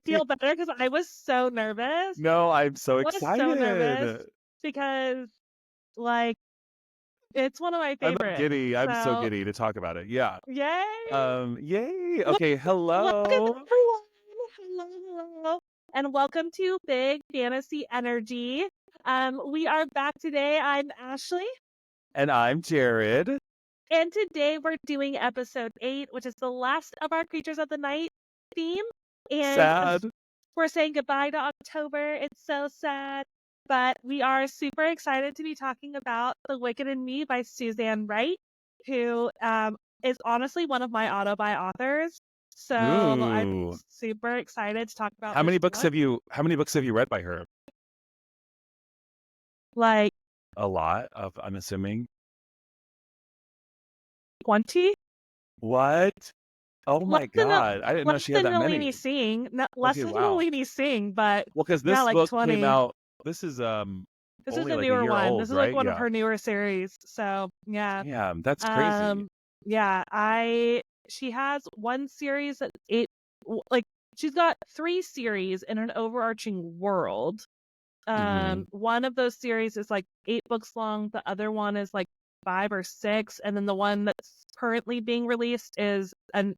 feel better because I was so nervous. No, I'm so I was so nervous excited. because, like, it's one of my I'm not favorites. giddy. I'm so So, giddy to talk about it. Yeah. yay! Yay. Wel- Okay. Welcome, Hello. everyone. Hello, hello, and welcome to Big Fantasy Energy. We are back today. I'm Ashley, And I'm Jared. and today we're doing episode 8, which is the last of our Creatures of the Night theme. And Sad. we're saying goodbye to October. It's so sad. But we are super excited to be talking about The Wicked and Me by Suzanne Wright, who is honestly one of my auto-buy authors. So I'm Ooh. super excited to talk about How this many books book. have you read by her? Like A lot of, I'm assuming. 20? What? Oh Less my than God. I didn't know less she had than that many. Nalini Singh. Less Okay, than wow. Nalini Singh, but Well, because yeah, this like book came 20. out, this is This is only a like a newer year one. This old, is like right? one of Yeah. her newer series. So yeah. Damn, that's crazy. Um, yeah, she has one series that like she's got 3 series in an overarching world. Hmm. One of those series is like 8 books long, the other one is like 5 or 6, and then the one that's currently being released is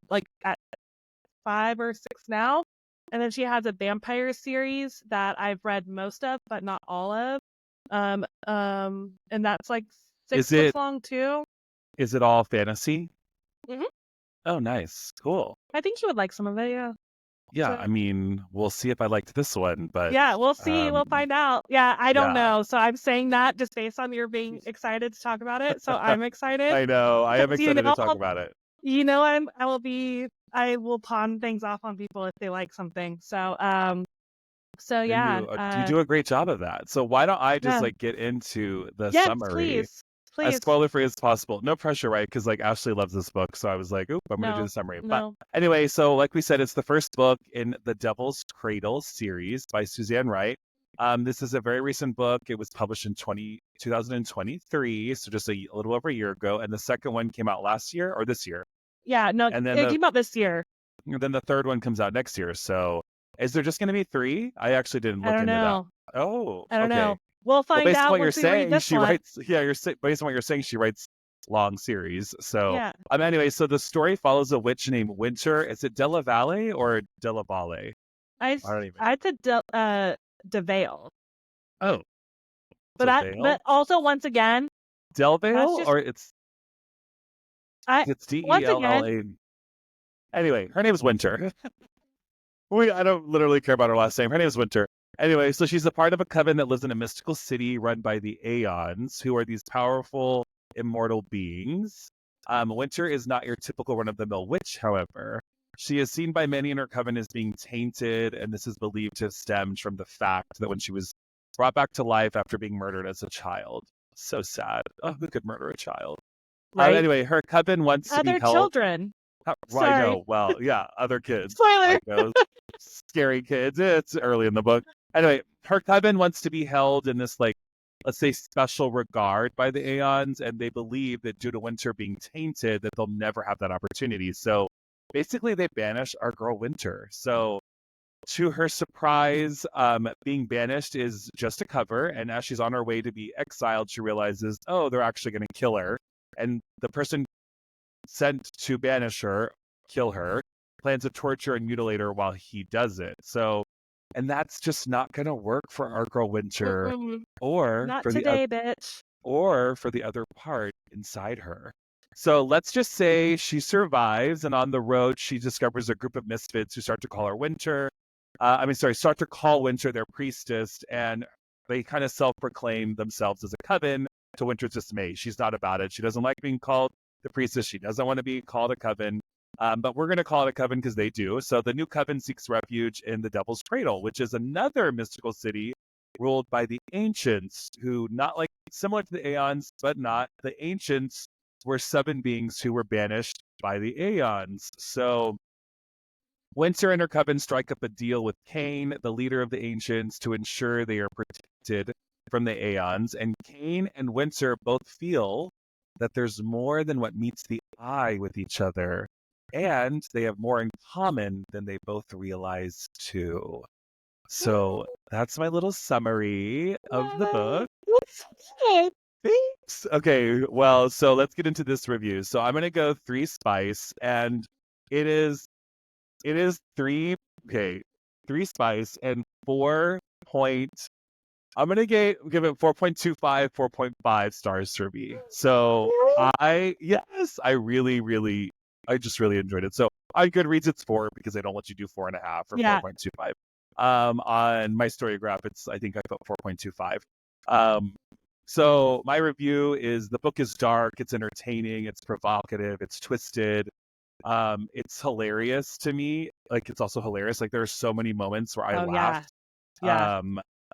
like at 5 or 6 now. And then she has a vampire series that I've read most of, but not all of. And that's like 6 Is books it long too. is it all fantasy? Mhm. Oh, nice. Cool. I think you would like some of it, yeah. Yeah, I So, mean, we'll see if I liked this one, but yeah, we'll see. We'll find out. Yeah, I don't yeah. know. So I'm saying that just based on your being excited to talk about it. So I'm excited I know. I am because excited to talk about it. I will pawn things off on people if they like something. So And yeah, you do a great job of that. So why don't I just yeah, like get into the yes, summary please, as please. spoiler free as possible? No pressure, right? Because like Ashley loves this book, so I was like, "Oop, I'm gonna do No, the summary." But no, anyway, so like we said, it's the first book in the Devil's Cradle series by Suzanne Wright. This is a very recent book. It was published in 2023, so just a little over a year ago. And the second one came out last year or this year. yeah, no. And then It came out this year. the third one comes out next year. So is there just going to be three? I actually didn't I look don't into that. know. Oh, I don't okay. know. We'll Well, find based on out what you're once we read saying, this she one. writes. Yeah, based on what you're saying, she writes long series. So, Yeah, anyway, so the story follows a witch named Wynter. Is it Della Valle or Della Valle? I don't even. I said DeVale, Oh, but Delvale, also once again, that's Delvale, just or I it's once again, Della. Anyway, her name is Wynter. I don't literally care about her last name. Her name is Wynter. Anyway, so she's a part of a coven that lives in a mystical city run by the Aeons, who are these powerful, immortal beings. Wynter is not your typical run-of-the-mill witch, however. She is seen by many in her coven as being tainted, and this is believed to have stemmed from the fact that when she was brought back to life after being murdered as a child. So sad. Oh, who could murder a child? right? Anyway, her coven wants to be Other held. children. I Sorry, know. Well, yeah, other kids. spoiler. Psychos, scary kids. It's early in the book. Anyway, her coven wants to be held in this, like, let's say, special regard by the Aeons, and they believe that due to Wynter being tainted, that they'll never have that opportunity. So basically, they banish our girl Wynter. So to her surprise, being banished is just a cover, and as she's on her way to be exiled, she realizes, oh, they're actually going to kill her. And the person sent to banish her, kill her, plans to torture and mutilate her while he does it. So, and that's just not going to work for our girl Wynter, Mm-mm. or Not for today, bitch. the other part inside her. So let's just say she survives, and on the road she discovers a group of misfits who start to call her Wynter. Start to call Wynter their priestess, and they kind of self-proclaim themselves as a coven. To Wynter's dismay, she's not about it. She doesn't like being called the priestess. She doesn't want to be called a coven. But we're going to call it a coven because they do. So the new coven seeks refuge in the Devil's Cradle, which is another mystical city ruled by the ancients, who not like similar to the Aeons, but not. The ancients were 7 beings who were banished by the Aeons. So Wynter and her coven strike up a deal with Cain, the leader of the ancients, to ensure they are protected from the Aeons. And Cain and Wynter both feel that there's more than what meets the eye with each other. and they have more in common than they both realize too. So that's my little summary of the book. Thanks. Okay, well, so let's get into this review. So I'm gonna go 3 spice, and it is okay, 3 spice and 4 point. I'm gonna give it 4.25, 4.5 stars for me. So I really, really, I just really enjoyed it. So on Goodreads it's 4 because they don't let you do 4.5 or Yeah. 4.25. On my Storygraph it's I think I put 4.25. So my review is the book is dark, it's entertaining, it's provocative, it's twisted. It's hilarious to me. Like it's also hilarious. Like there are so many moments where I Oh yeah. laughed. Yeah.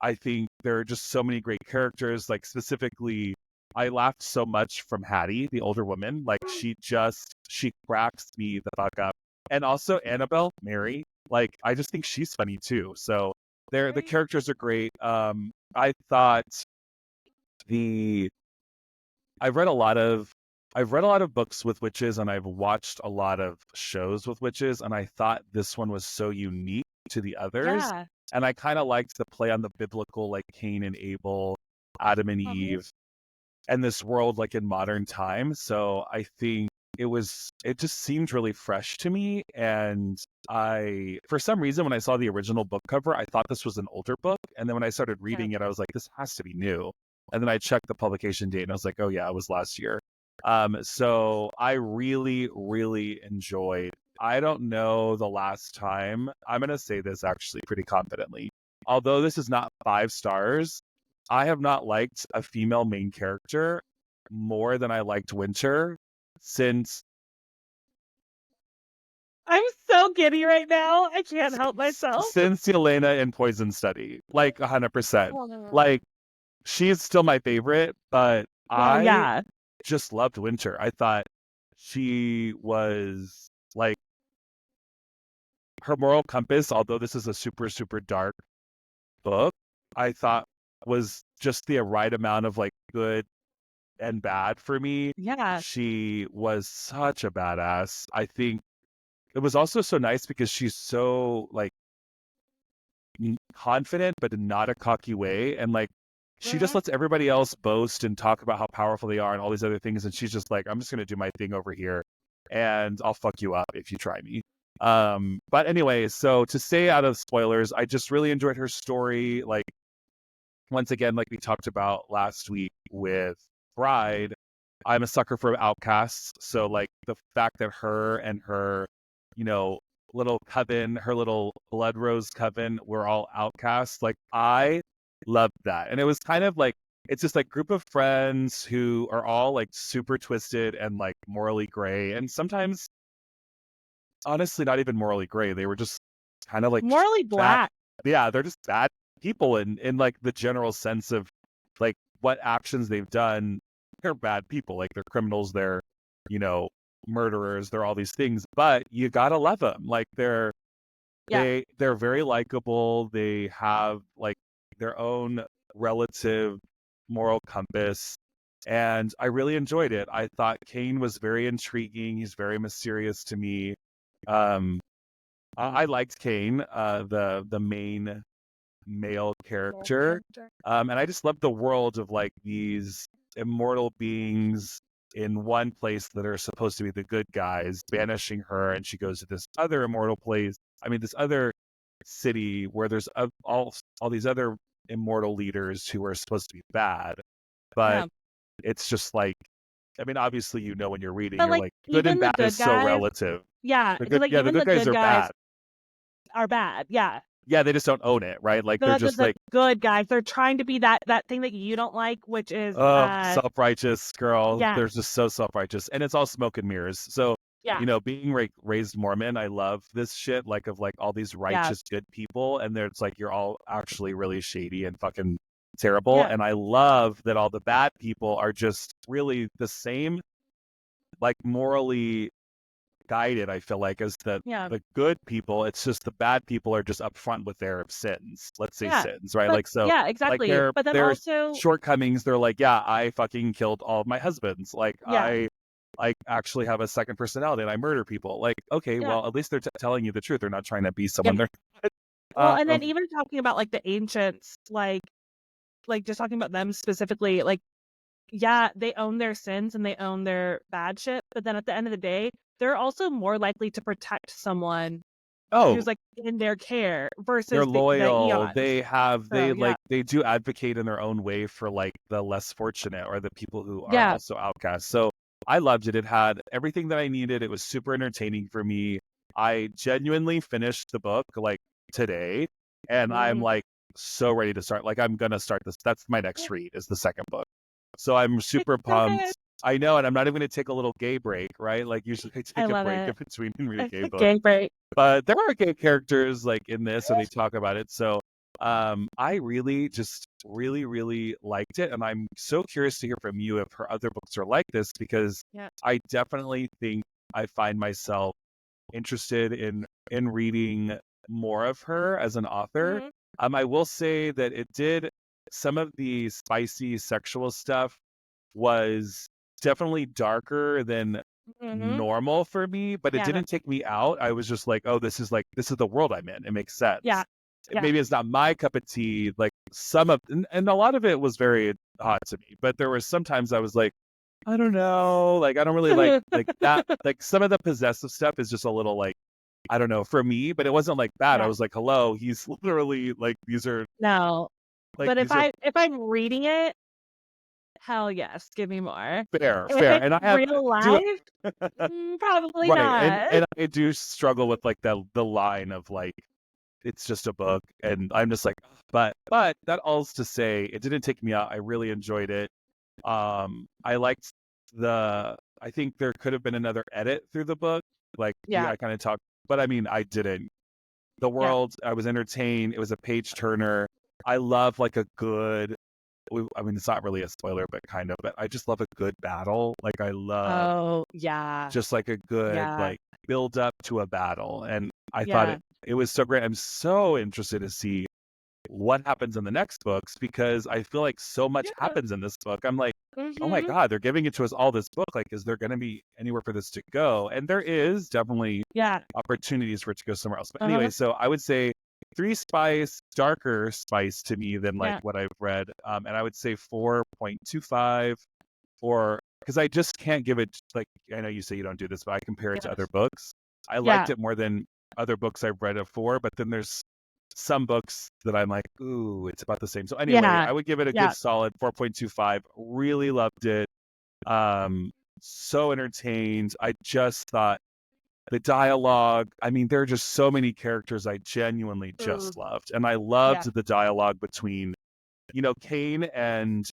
I think there are just so many great characters. Like specifically, I laughed so much from Hattie, the older woman. Like she cracks me the fuck up. And also Annabelle, Mary. Like I just think she's funny too. So the Right. characters are great. I thought the I've read a lot of books with witches and I've watched a lot of shows with witches and I thought this one was so unique to the others. Yeah. And I kind of liked the play on the biblical like Cain and Abel, Adam and Mhm. Eve, and this world like in modern time. So I think it just seemed really fresh to me and I for some reason when I saw the original book cover, I thought this was an older book and then when I started Yeah. reading it I was like this has to be new. And then I checked the publication date and I was like, "Oh yeah, it was last year." So I really really enjoyed. I don't know the last time. I'm going to say this actually pretty confidently. Although this is not 5 stars, I have not liked a female main character more than I liked Wynter since I'm so giddy right now. I can't help myself. since Yelena in Poison Study, like 100%. Like she's still my favorite, but Well, I yeah. just loved Wynter. I thought she was like her moral compass, although this is a super super dark book, I thought was just the right amount of like good and bad for me. Yeah. She was such a badass. I think it was also so nice because she's so like confident, but in not a cocky way. And like she just Mhm. lets everybody else boast and talk about how powerful they are and all these other things. And she's just like, I'm just gonna do my thing over here and I'll fuck you up if you try me. But anyway, so to stay out of spoilers, I just really enjoyed her story. Like once again, like we talked about last week with Bride, I'm a sucker for outcasts. So like the fact that her and her, you know, little coven, her little blood rose coven, were all outcasts. Like I loved that. And it was kind of like it's just like group of friends who are all like super twisted and like morally gray. And sometimes honestly not even morally gray. They were just kind of like Morally bad. black. Yeah, they're just bad people in like the general sense of like what actions they've done. They're bad people, like they're criminals, they're you know murderers, they're all these things. But you gotta love them. Like Yeah. they're very likable. They have like their own relative moral compass. And I really enjoyed it. I thought Kane was very intriguing. He's very mysterious to me. Um, I liked Kane, the main male character. And I just love the world of like these immortal beings in one place that are supposed to be the good guys, banishing her, and she goes to this other immortal place. I mean, this other city where there's all these other immortal leaders who are supposed to be bad, but Yeah. it's just like, I mean, obviously, when you're reading, But you're like like, good and even the bad is good so guys, relative. yeah, because like The even good the guys good are guys bad. are bad. Yeah. Yeah, they just don't own it, right? Like they're just The like, good guys, they're trying to be that thing that you don't like, which is oh, self-righteous girl. yeah, They're just so self-righteous, and it's all smoke and mirrors. So, yeah, being raised Mormon, I love this shit. Like of like all these yeah, righteous good people, and it's like you're all actually really shady and fucking terrible. yeah, And I love that all the bad people are just really the same, like morally guided. I feel like as yeah, the good people, it's just the bad people are just upfront with their sins. Let's say yeah. sins, right? But Like so, yeah, like exactly. But then their also shortcomings. They're like, yeah, I fucking killed all of my husbands. Like yeah, like actually have a second personality and I murder people. Like, okay, Yeah. well, at least they're telling you the truth. They're not trying to be Yeah. someone they're Well, not. and then even talking about like the ancients, like just talking about them specifically, like, yeah, they own their sins and they own their bad shit, but then at the end of the day, they're also more likely to protect someone Oh, who's like in their care they're versus the loyal. eons. They So yeah. like they do advocate in their own way for like the less fortunate or the people who are Yeah. also outcasts. So I loved it. It had everything that I needed. It was super entertaining for me. I genuinely finished the book like today, and I'm Mhm. like so ready to start. Like I'm gonna start this. That's my next read is the second book. So I'm It's super so good. pumped. I know, and I'm not even gonna take a little gay break, right? Like usually I I take a love break in it. between and read a It's gay a book. gay break. But there are gay characters like in this, and they talk about it. So I really just really liked it, and I'm so curious to hear from you if her other books are like this because Yeah. I definitely think I find myself interested in reading more of her as an author. Mhm. I will say that it did some of the spicy sexual stuff was definitely darker than Mhm. normal for me, but it Yeah. didn't take me out. I was just like, oh, this is the world I'm in. It makes Yeah. sense. Yeah. Maybe it's not my cup of tea. Like and a lot of it was very hot to me, but there were sometimes I was like, I don't know, like I don't really like that. Like some of the possessive stuff is just a little like I don't know for me, but it wasn't like bad. I Yeah. was like, hello, he's literally like No. But if these are if I'm reading it, hell yes, give me more. If fair, it's and I real do life, probably right, not. and I do struggle with like the line of like it's just a book, and I'm just like, but that all's to say, it didn't take me out. I really enjoyed it. I liked I think there could have been another edit through the book, like Yeah. I kind of talked, but I mean, I didn't. The Yeah. world, I was entertained. It was a page turner. I love like a good. I mean, it's not really a spoiler, but kind of. But I just love a good battle. Like I love Oh, yeah. just like a good Yeah. like build up to a battle, and I thought Yeah. it was so great. I'm so interested to see what happens in the next books because I feel like so much Yeah. happens in this book. I'm like, oh my Mhm. god, they're giving it to us all this book. Like, is there going to be anywhere for this to go? And there is definitely Yeah. opportunities for it to go somewhere else. But anyway, Uh-huh. so I would say three spice, darker spice to me than like Yeah. what I've read, and I would say 4.25 or because I just can't give it like I know you say you don't do this, but I compare it to other Yes. books. I liked Yeah. it more than other books I've read it for, but then there's some books that I'm like, ooh, it's about the same. So anyway, Yeah. I would give it a good Yeah. solid 4.25. Really loved it. Um, so entertained. I just thought the dialogue, I mean, there are just so many characters I genuinely Mm. just loved. And I Yeah. loved the dialogue between Kane and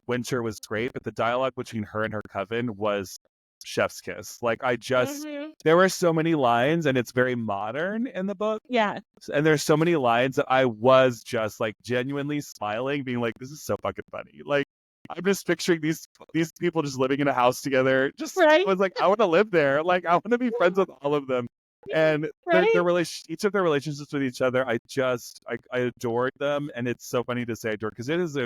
Wynter was great, but the dialogue between her and her coven was chef's kiss. Like Mhm. there were so many lines, and it's very modern in the book. Yeah. And there's so many lines that I was just like genuinely smiling, being like, "This is so fucking funny." Like I'm just picturing these people just living in a house together. Just I Right? was like, I want to live there. Like I want to be friends with all of them. And Right? each of their relationships with each other, I adored them, and it's so funny to say adore because it is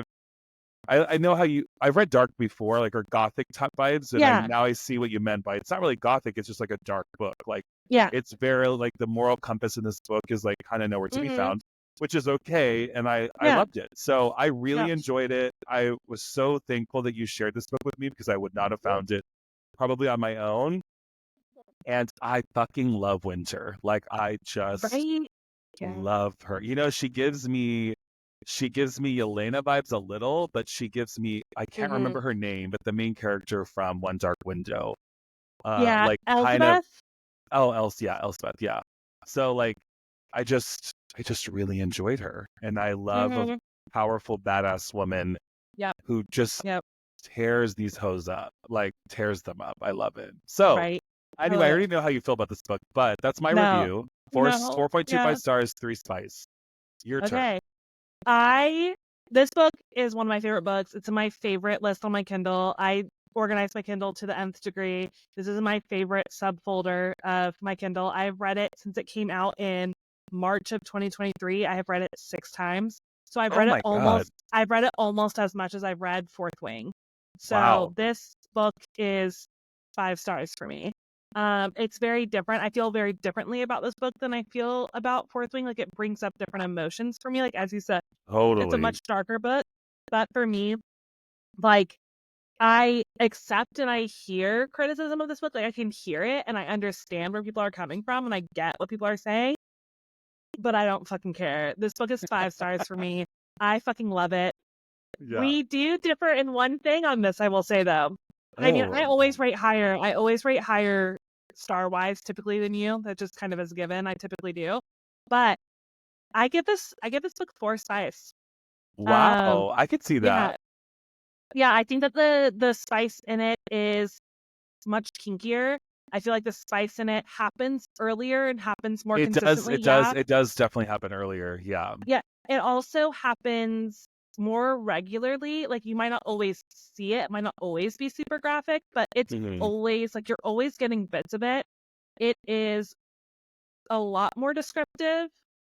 I know how I've read dark before, like or gothic type vibes, and Yeah. now I see what you meant by it's not really gothic, it's just like a dark book. Like Yeah. it's very like the moral compass in this book is like kind of nowhere to be Mhm. found, which is okay, and I Yeah. loved it. So I Yeah. really enjoyed it. I was so thankful that you shared this book with me because I would not have found it probably on my own. And I fucking love Wynter. Like I just Right? Yeah. love her. She gives me Yelena vibes a little, but she gives me I can't remember Mhm. her name, but the main character from One Dark Window. Yeah. Like kind of Elizabeth? Elspeth, yeah. So like I just really enjoyed her. And I love a Mhm. powerful badass woman Yep. who just Yep. tears these hoes up, like tears them up. I love it. So Right. I anyway, I love already it. know how you feel about this book, but that's my No. review. No. 4.25 Yeah. stars, 3 spice. Your turn. Okay. I This book is one of my favorite books. It's in my favorite list on my Kindle. I organized my Kindle to the nth degree. This is my favorite subfolder of my Kindle. I've read it since it came out in March of 2023. I have read it 6 times. So Oh my God. I've read it almost as much as I've read Fourth Wing. So Wow. this book is 5 stars for me. It's very different. I feel very differently about this book than I feel about Fourth Wing. Like, it brings up different emotions for me. Like, as you said, it's a Totally. much darker book. But for me, like, I accept and I hear criticism of this book. Like, I can hear it and I understand where people are coming from and I get what people are saying, but I don't fucking care. This book is 5 stars for me. I fucking love it. Yeah. We do differ in one thing on this, I will say, though. I mean, I Oh. always rate higher. I always rate higher star-wise typically than you. That just kind of is a given. I typically do. But I give this book 4 stars. Wow. I could see Yeah. that. Yeah, I think that the spice in it is much kinkier. I feel like the spice in it happens earlier and happens more It does. consistently. It does. Yeah. It does definitely happen earlier. Yeah. Yeah. It also happens more regularly. Like, you might not always see it. It might not always be super graphic, but it's Mhm. always like you're always getting bits of it. It is a lot more descriptive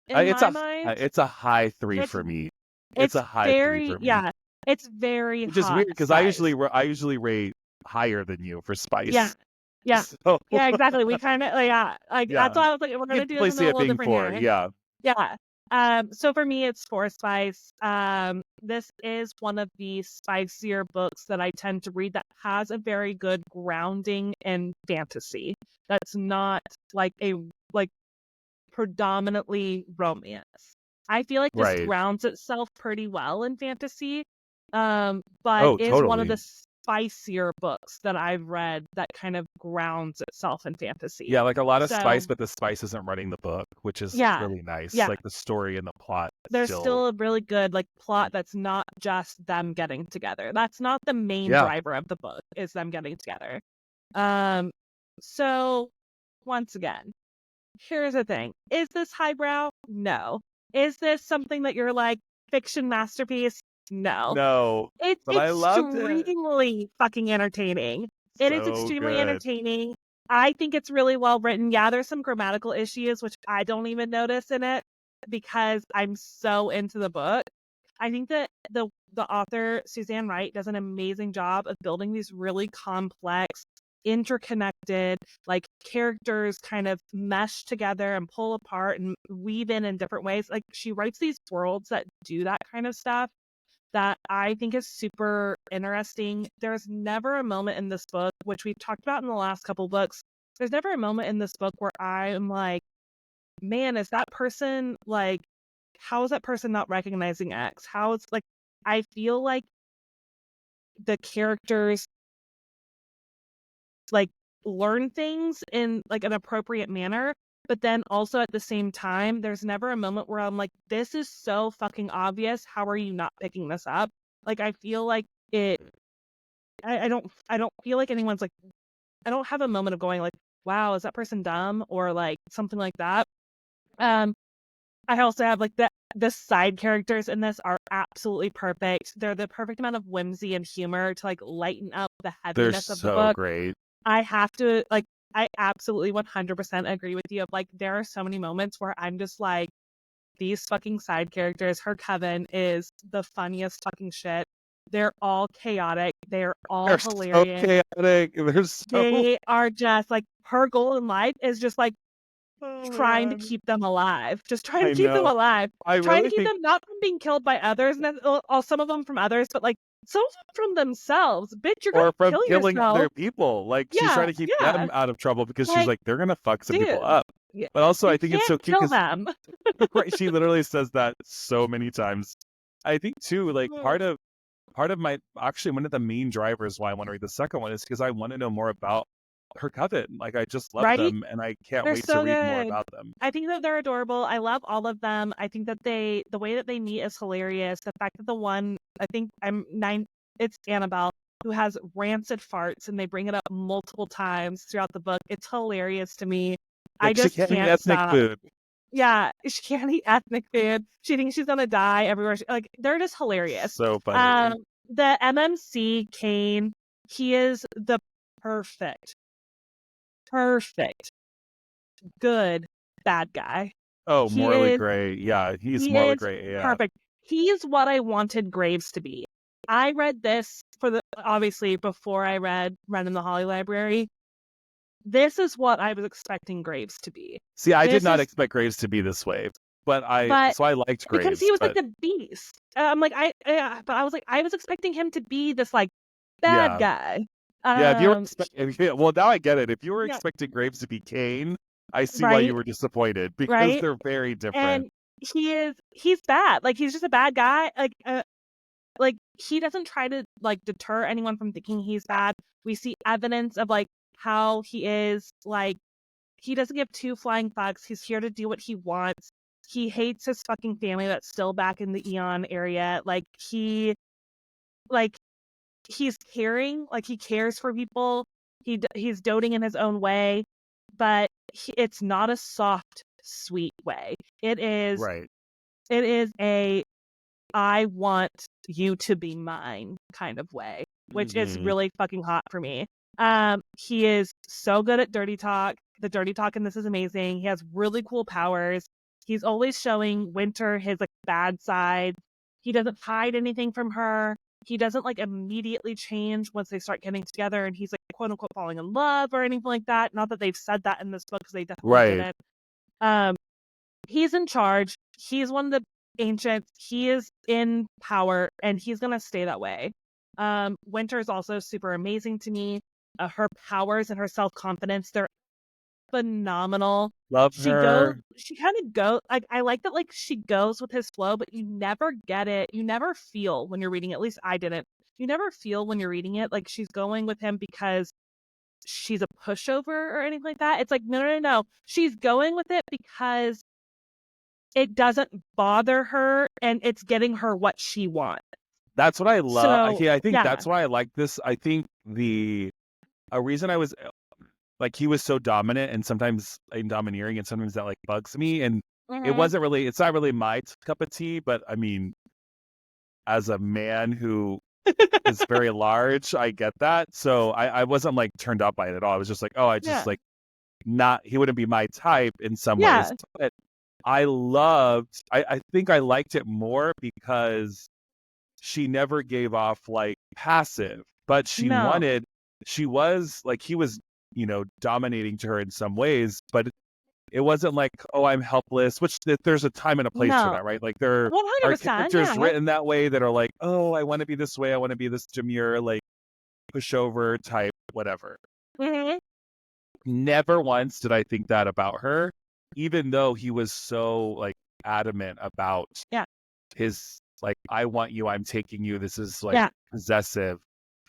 in my mind. It's a high 3 It's for me. It's it's a high 3 very for me, yeah, it's very which is hot weird because spice. I usually rate higher than you for Yeah. spice. Yeah. So Yeah, exactly. We kind of yeah, like that's yeah, why I was like, we're you gonna could do definitely something see a it little being different 4. here. Yeah. Yeah. So for me, it's Four Spice. This is one of the spicier books that I tend to read that has a very good grounding in fantasy. That's not like a like predominantly romance. I feel like this Right. grounds itself pretty well in fantasy, but Oh, is one of totally. the spicier books that I've read that kind of grounds itself in fantasy. Yeah, like a lot of spice, So but the spice isn't running the book, which is yeah, really nice. yeah, Like the story and the plot there's still. still a really good like plot that's not just them getting together. That's not the main Yeah. driver of the book, is them getting together. Um, so once again, here's the thing. Is this highbrow? No. Is this something that you're like, fiction masterpiece? No. No, It's but I loved it. extremely fucking entertaining. It is So extremely good. entertaining. I think it's really well written. Yeah, there's some grammatical issues, which I don't even notice in it because I'm so into the book. I think that the author, Suzanne Wright, does an amazing job of building these really complex, interconnected, like, characters kind of mesh together and pull apart and weave in different ways. Like, she writes these worlds that do that kind of stuff that I think is super interesting. There's never a moment in this book, which we've talked about in the last couple books, there's never a moment in this book where I'm like, man, is that person like, how is that person not recognizing X? How is like, I feel like the characters like learn things in like an appropriate manner, but then also at the same time, there's never a moment where I'm like, this is so fucking obvious. How are you not picking this up? Like, I feel like it. I don't feel like anyone's like. I don't have a moment of going like, wow, is that person dumb or like something like that. Um, I also have like the side characters in this are absolutely perfect. They're the perfect amount of whimsy and humor to like lighten up the They're heaviness of the so book. great. I have to like, I absolutely 100% agree with you. Of like, there are so many moments where I'm just like, these fucking side characters, her coven is the funniest fucking shit. They're all chaotic. They're all They're so hilarious. chaotic. They're so. They are just like, her goal in life is just like Oh trying to man. keep them alive. Just trying to I keep them know. alive. I Trying to really keep think, them not from being killed by others, and then, some of them from others, but like some of them from themselves. Bitch, you're gonna or from kill killing yourself. other people. Like she's Yeah, trying to keep yeah. them out of trouble because she's Like, like, they're gonna fuck some people dude, up. yeah, But also, you I think it's can't so cute kill because them. right, she literally says that so many times. I think too, like part of my actually one of the main drivers why I want to read the second one is because I want to know more about her coven. Like I just love Right? them and I can't They're wait to so read more good. about them. I think that they're adorable. I love all of them. I think that the way that they meet is hilarious. The fact that the one, I think it's Annabelle, who has rancid farts and they bring it up multiple times throughout the book. It's hilarious to me. I Like she just can't eat can't ethnic stop. food. Yeah, she can't eat ethnic food. She thinks she's gonna die everywhere. Like, they're just hilarious. So funny. The MMC Kane, he is the perfect, perfect, good bad guy. Oh, He morally is gray. Yeah, he's he morally is gray AF. perfect. He is what I wanted Graves to be. I read this obviously before I read Ren in the Holly Library, this is what I was expecting Graves to be. See, I did not expect Graves to be this way, but I liked because Graves, he was like but the beast. I'm like but I was like I was expecting him to be this like bad yeah. guy. Yeah, well, now I get it. If you were Yeah, expecting Graves to be Kane, I see why you right, were disappointed because right, they're very different. and he's bad. Like he's just a bad guy. Like he doesn't try to like deter anyone from thinking he's bad. We see evidence of like how he is like he doesn't give two flying fucks. He's here to do what he wants. He hates his fucking family that's still back in the Eon area. Like he's caring, like he cares for people. He's doting in his own way, but it's not a soft, sweet way. Right. It is a I want you to be mine kind of way, which is Hmm. really fucking hot for me. He is so good at dirty talk. The dirty talk in this is amazing. He has really cool powers. He's always showing Wynter his like bad side. He doesn't hide anything from her. He doesn't like immediately change once they start getting together and he's like quote unquote falling in love or anything like that. Not that they've said that in this book because they definitely Right. didn't. Um, he's in charge. He's one of the ancients. He is in power and he's going to stay that way. Wynter is also super amazing to me. Her powers and her self-confidence, they're phenomenal. Love her. She kind of goes, like, I like that, like, she goes with his flow, but you never get it. You never feel when you're reading it, at least I didn't. You never feel when you're reading it like she's going with him because she's a pushover or anything like that. It's like, no. She's going with it because it doesn't bother her and it's getting her what she wants. That's what I love. So, I think yeah. that's why I like this. I think a reason I was like he was so dominant and sometimes domineering and sometimes that like bugs me and Mm-hmm. it's not really my cup of tea, but I mean as a man who is very large, I get that. So I wasn't like turned off by it at all. I was just like, oh, I just Yeah. like not he wouldn't be my type in some ways. Yeah. But I think I liked it more because she never gave off like passive, but No. she was like he was, dominating to her in some ways, but it wasn't like, oh, I'm helpless, which there's a time and a place for No. that, right? Like there are 100%. characters Yeah. written that way that are like, oh, I want to be this way, I want to be this demure, like pushover type, whatever. Mm-hmm. Never once did I think that about her, even though he was so like adamant about Yeah. his like, I want you, I'm taking you, this is like Yeah. possessive.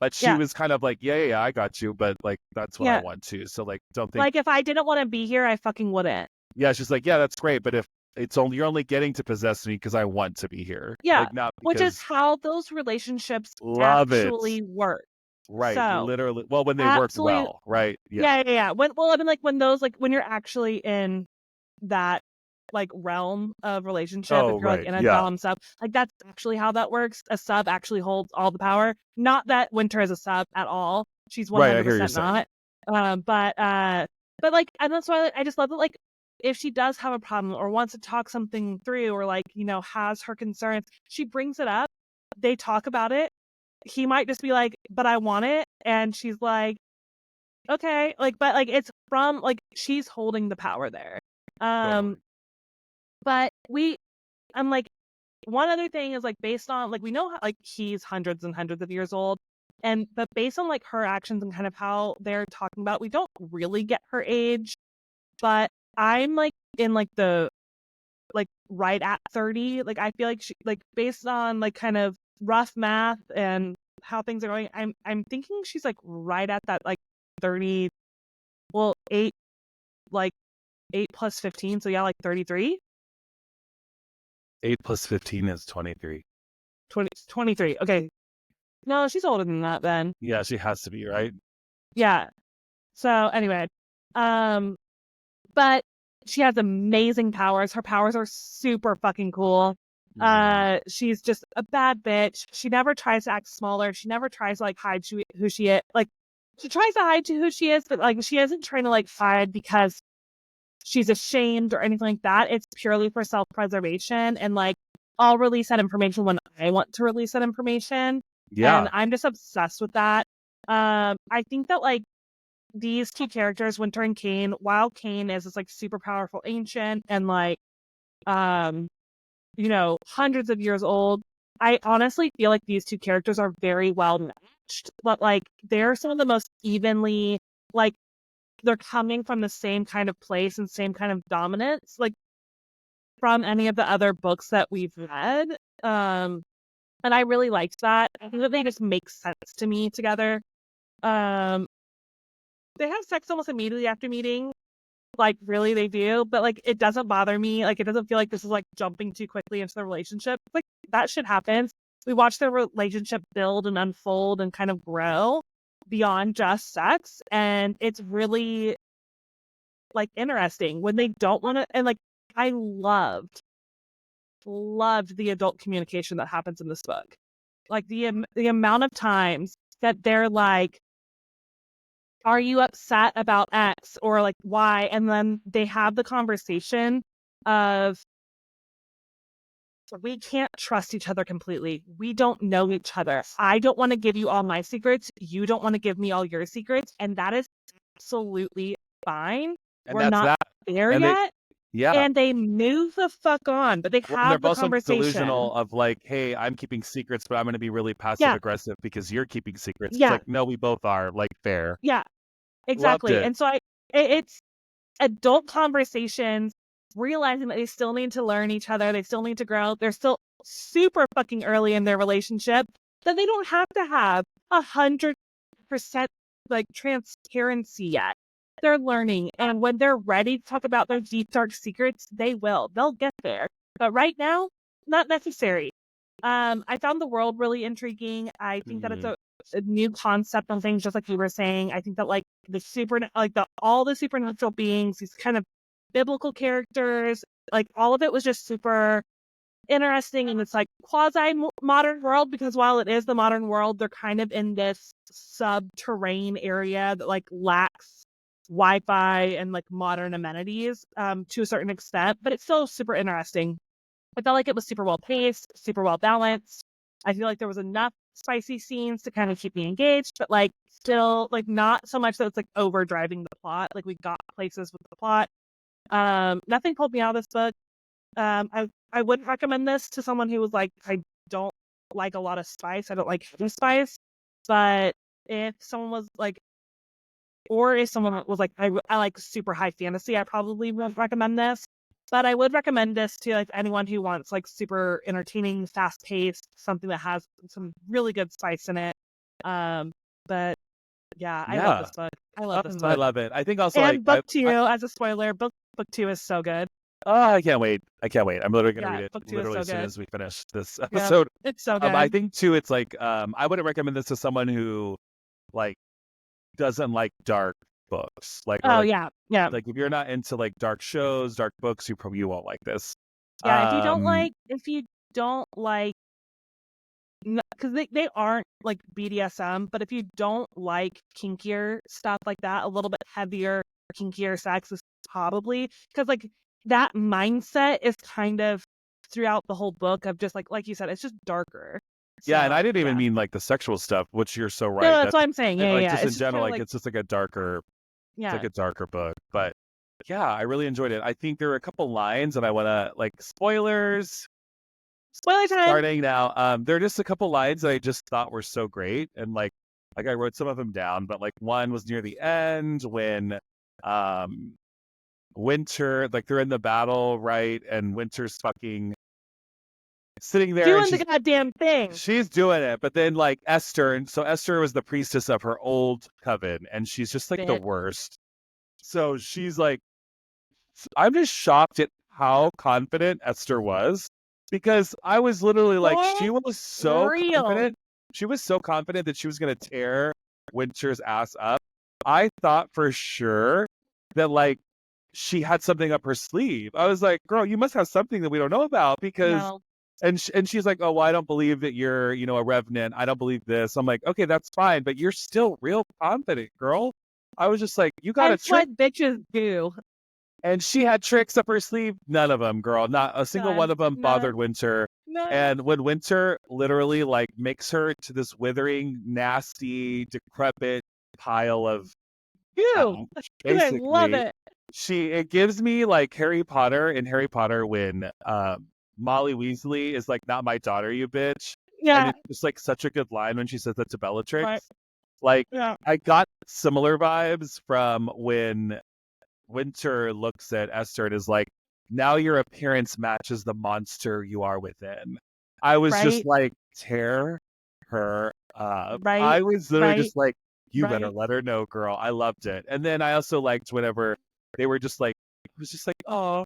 But she Yeah. was kind of like, yeah, I got you, but like that's what I Yeah. want to. So like don't think Like if I didn't want to be here, I fucking wouldn't. yeah, she's like, yeah, that's great, but if you're only getting to possess me because I want to be here. Yeah. Like not Which is because how those relationships love it. actually work. Right. So Literally. Well, when they work absolutely. well, right? Yeah. Yeah. I mean, like when those, like when you're actually in that like realm of relationship, if Oh, you're like right. in a Yeah. dom sub, like that's actually how that works. A sub actually holds all the power. Not that Wynter is a sub at all. She's Right. I hear you 100% saying. not. But like, and that's why I just love that. Like, if she does have a problem or wants to talk something through, or like has her concerns, she brings it up. They talk about it. He might just be like, "But I want it," and she's like, "Okay," like, but like it's from like she's holding the power there. Um, Totally. but I'm like, one other thing is like based on like we know how, like he's hundreds and hundreds of years old, but based on like her actions and kind of how they're talking about, we don't really get her age. But I'm like in like the like right at 30. Like I feel like she like based on like kind of rough math and how things are going, I'm thinking she's like right at that like 30. Well, 8 like 8 plus 15, so yeah, like 33. 8 plus 15 is 23. 23. Okay. No, she's older than that then. Yeah, she has to be, right? Yeah. So anyway, um, but she has amazing powers. Her powers are super fucking cool. Mhm. She's just a bad bitch. She never tries to act smaller. She never tries to like hide who she is. Like she tries to hide to who she is, but like she isn't trying to like hide because she's ashamed or anything like that. It's purely for self-preservation and like I'll release that information when I want to release that information. Yeah. And I'm just obsessed with that. I think that like these two characters, Wynter and Cain, while Cain is this like super powerful ancient and like um hundreds of years old, I honestly feel like these two characters are very well matched. But like they're some of the most evenly like they're coming from the same kind of place and same kind of dominance, like from any of the other books that we've read. And I really liked that. I think that they just make sense to me together. Um, they have sex almost immediately after meeting. Like, really, they do. But, like, it doesn't bother me. Like, it doesn't feel like this is, like, jumping too quickly into the relationship. Like, that shit happens. We watch their relationship build and unfold and kind of grow beyond just sex. And it's really, like, interesting when they don't want to. And, like, I loved the adult communication that happens in this book. Like, the amount of times that they're like, are you upset about X or like Y? And then they have the conversation of we can't trust each other completely. We don't know each other. I don't want to give you all my secrets. You don't want to give me all your secrets. And that is absolutely fine. And We're that's not that. there And they, yet. yeah. And they move the fuck on, but they Well, and they're have the both so conversation. delusional of like, hey, I'm keeping secrets, but I'm going to be really passive Yeah. aggressive because you're keeping secrets. It's Yeah. like, no, we both are. Like, fair. Yeah. Loved Exactly. it. And so it's adult conversations, realizing that they still need to learn each other, they still need to grow, they're still super fucking early in their relationship, that they don't have to have 100% like transparency yet. They're learning, and when they're ready to talk about their deep dark secrets, they will. They'll get there. But right now, not necessary. I found the world really intriguing. I think that it's Mhm. a new concept on things, just like you were saying. I think that like all the supernatural beings, these kind of biblical characters, like all of it was just super interesting in this like quasi modern world, because while it is the modern world, they're kind of in this subterranean area that like lacks Wi-Fi and like modern amenities to a certain extent, but it's still super interesting. I felt like it was super well paced, super well balanced. I feel like there was enough spicy scenes to kind of keep me engaged, but like still like not so much that it's like overdriving the plot. Like we got places with the plot. Nothing pulled me out of this book. I wouldn't recommend this to someone who was like, I don't like a lot of spice. I don't like heavy spice. But if someone was like, or if someone was like, I like super high fantasy, I probably would recommend this. But I would recommend this to like anyone who wants like super entertaining, fast paced, something that has some really good spice in it. But yeah, I love Yeah. this book. I love this I book. love it. I think also like And book two, as a spoiler, book two is so good. I can't wait. I can't wait. I'm literally gonna read Yeah, it book two is literally so as soon good. as we finish this Yeah, episode. it's so I good. think too, it's like I wouldn't recommend this to someone who like doesn't like dark books, like or Oh yeah, yeah, like if you're not into like dark shows, dark books, you won't like this. yeah. Um, If you don't like, because they aren't like BDSM, but if you don't like kinkier stuff like that, a little bit heavier, kinkier sex is probably because like that mindset is kind of throughout the whole book of just like you said, it's just darker. yeah, and So I didn't even yeah, mean like the sexual stuff, which you're so no, right. that's what I'm saying. Yeah, yeah, Like yeah. just in It's just general, kind of like like it's just like a darker, it's like yeah, a darker book. But yeah, I really enjoyed it. I think there were a couple lines, and I want to like spoilers. spoiler time. Starting now. There are just a couple lines that I just thought were so great, and like I wrote some of them down, but like one was near the end when um Wynter, like they're in the battle, right? And Wynter's fucking sitting there and Doing the goddamn thing. she's doing it, but then like Esther, and so Esther was the priestess of her old coven, and she's just like the Bit. worst. So she's like, I'm just shocked at how confident Esther was, because I was literally like, she was so Real. confident. She was so confident that she was going to tear Winter's ass up. I thought for sure that like she had something up her sleeve. I was like, girl, you must have something that we don't know about, because No. and she's like, oh, well, I don't believe that you're, a revenant. I don't believe this. I'm like, okay, that's fine, but you're still real confident, girl. I was just like, you got a That's trick. what bitches do. And she had tricks up her sleeve. None of them, girl. Not a single one None. of them bothered None. Winter. No. And when Wynter literally like makes her to this withering, nasty, decrepit pile of Ew. ash, And I love basically, it. it gives me like Harry Potter in Harry Potter when Molly Weasley is like, not my daughter, you bitch. And Yeah. it's just like such a good line when she says that to Right. Bellatrix. Like, Yeah. I got similar vibes from when Wynter looks at Esther and is like, now your appearance matches the monster you are within. I was just Right. like, tear her up. Right. I was literally Right. just like, you better Right. let her know, girl. I loved it. And then I also liked whenever they were just like, it was just like, oh,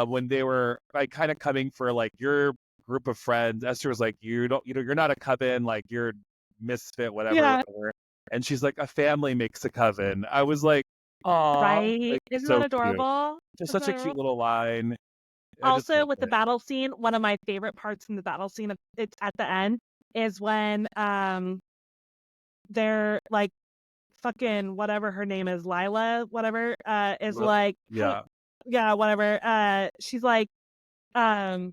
when they were like kind of coming for like your group of friends. Esther was like, you don't, you're not a coven, like you're misfit, whatever, Yeah. whatever. And she's like, a family makes a coven. I was like, aw, Right. like Isn't that so cute. adorable? Just Isn't such that a cute adorable? little line. I just Also, love with the it. battle scene, one of my favorite parts in the battle scene, it's at the end, is when they're like fucking whatever her name is, Lila, whatever, is like, Yeah. yeah, whatever. She's um,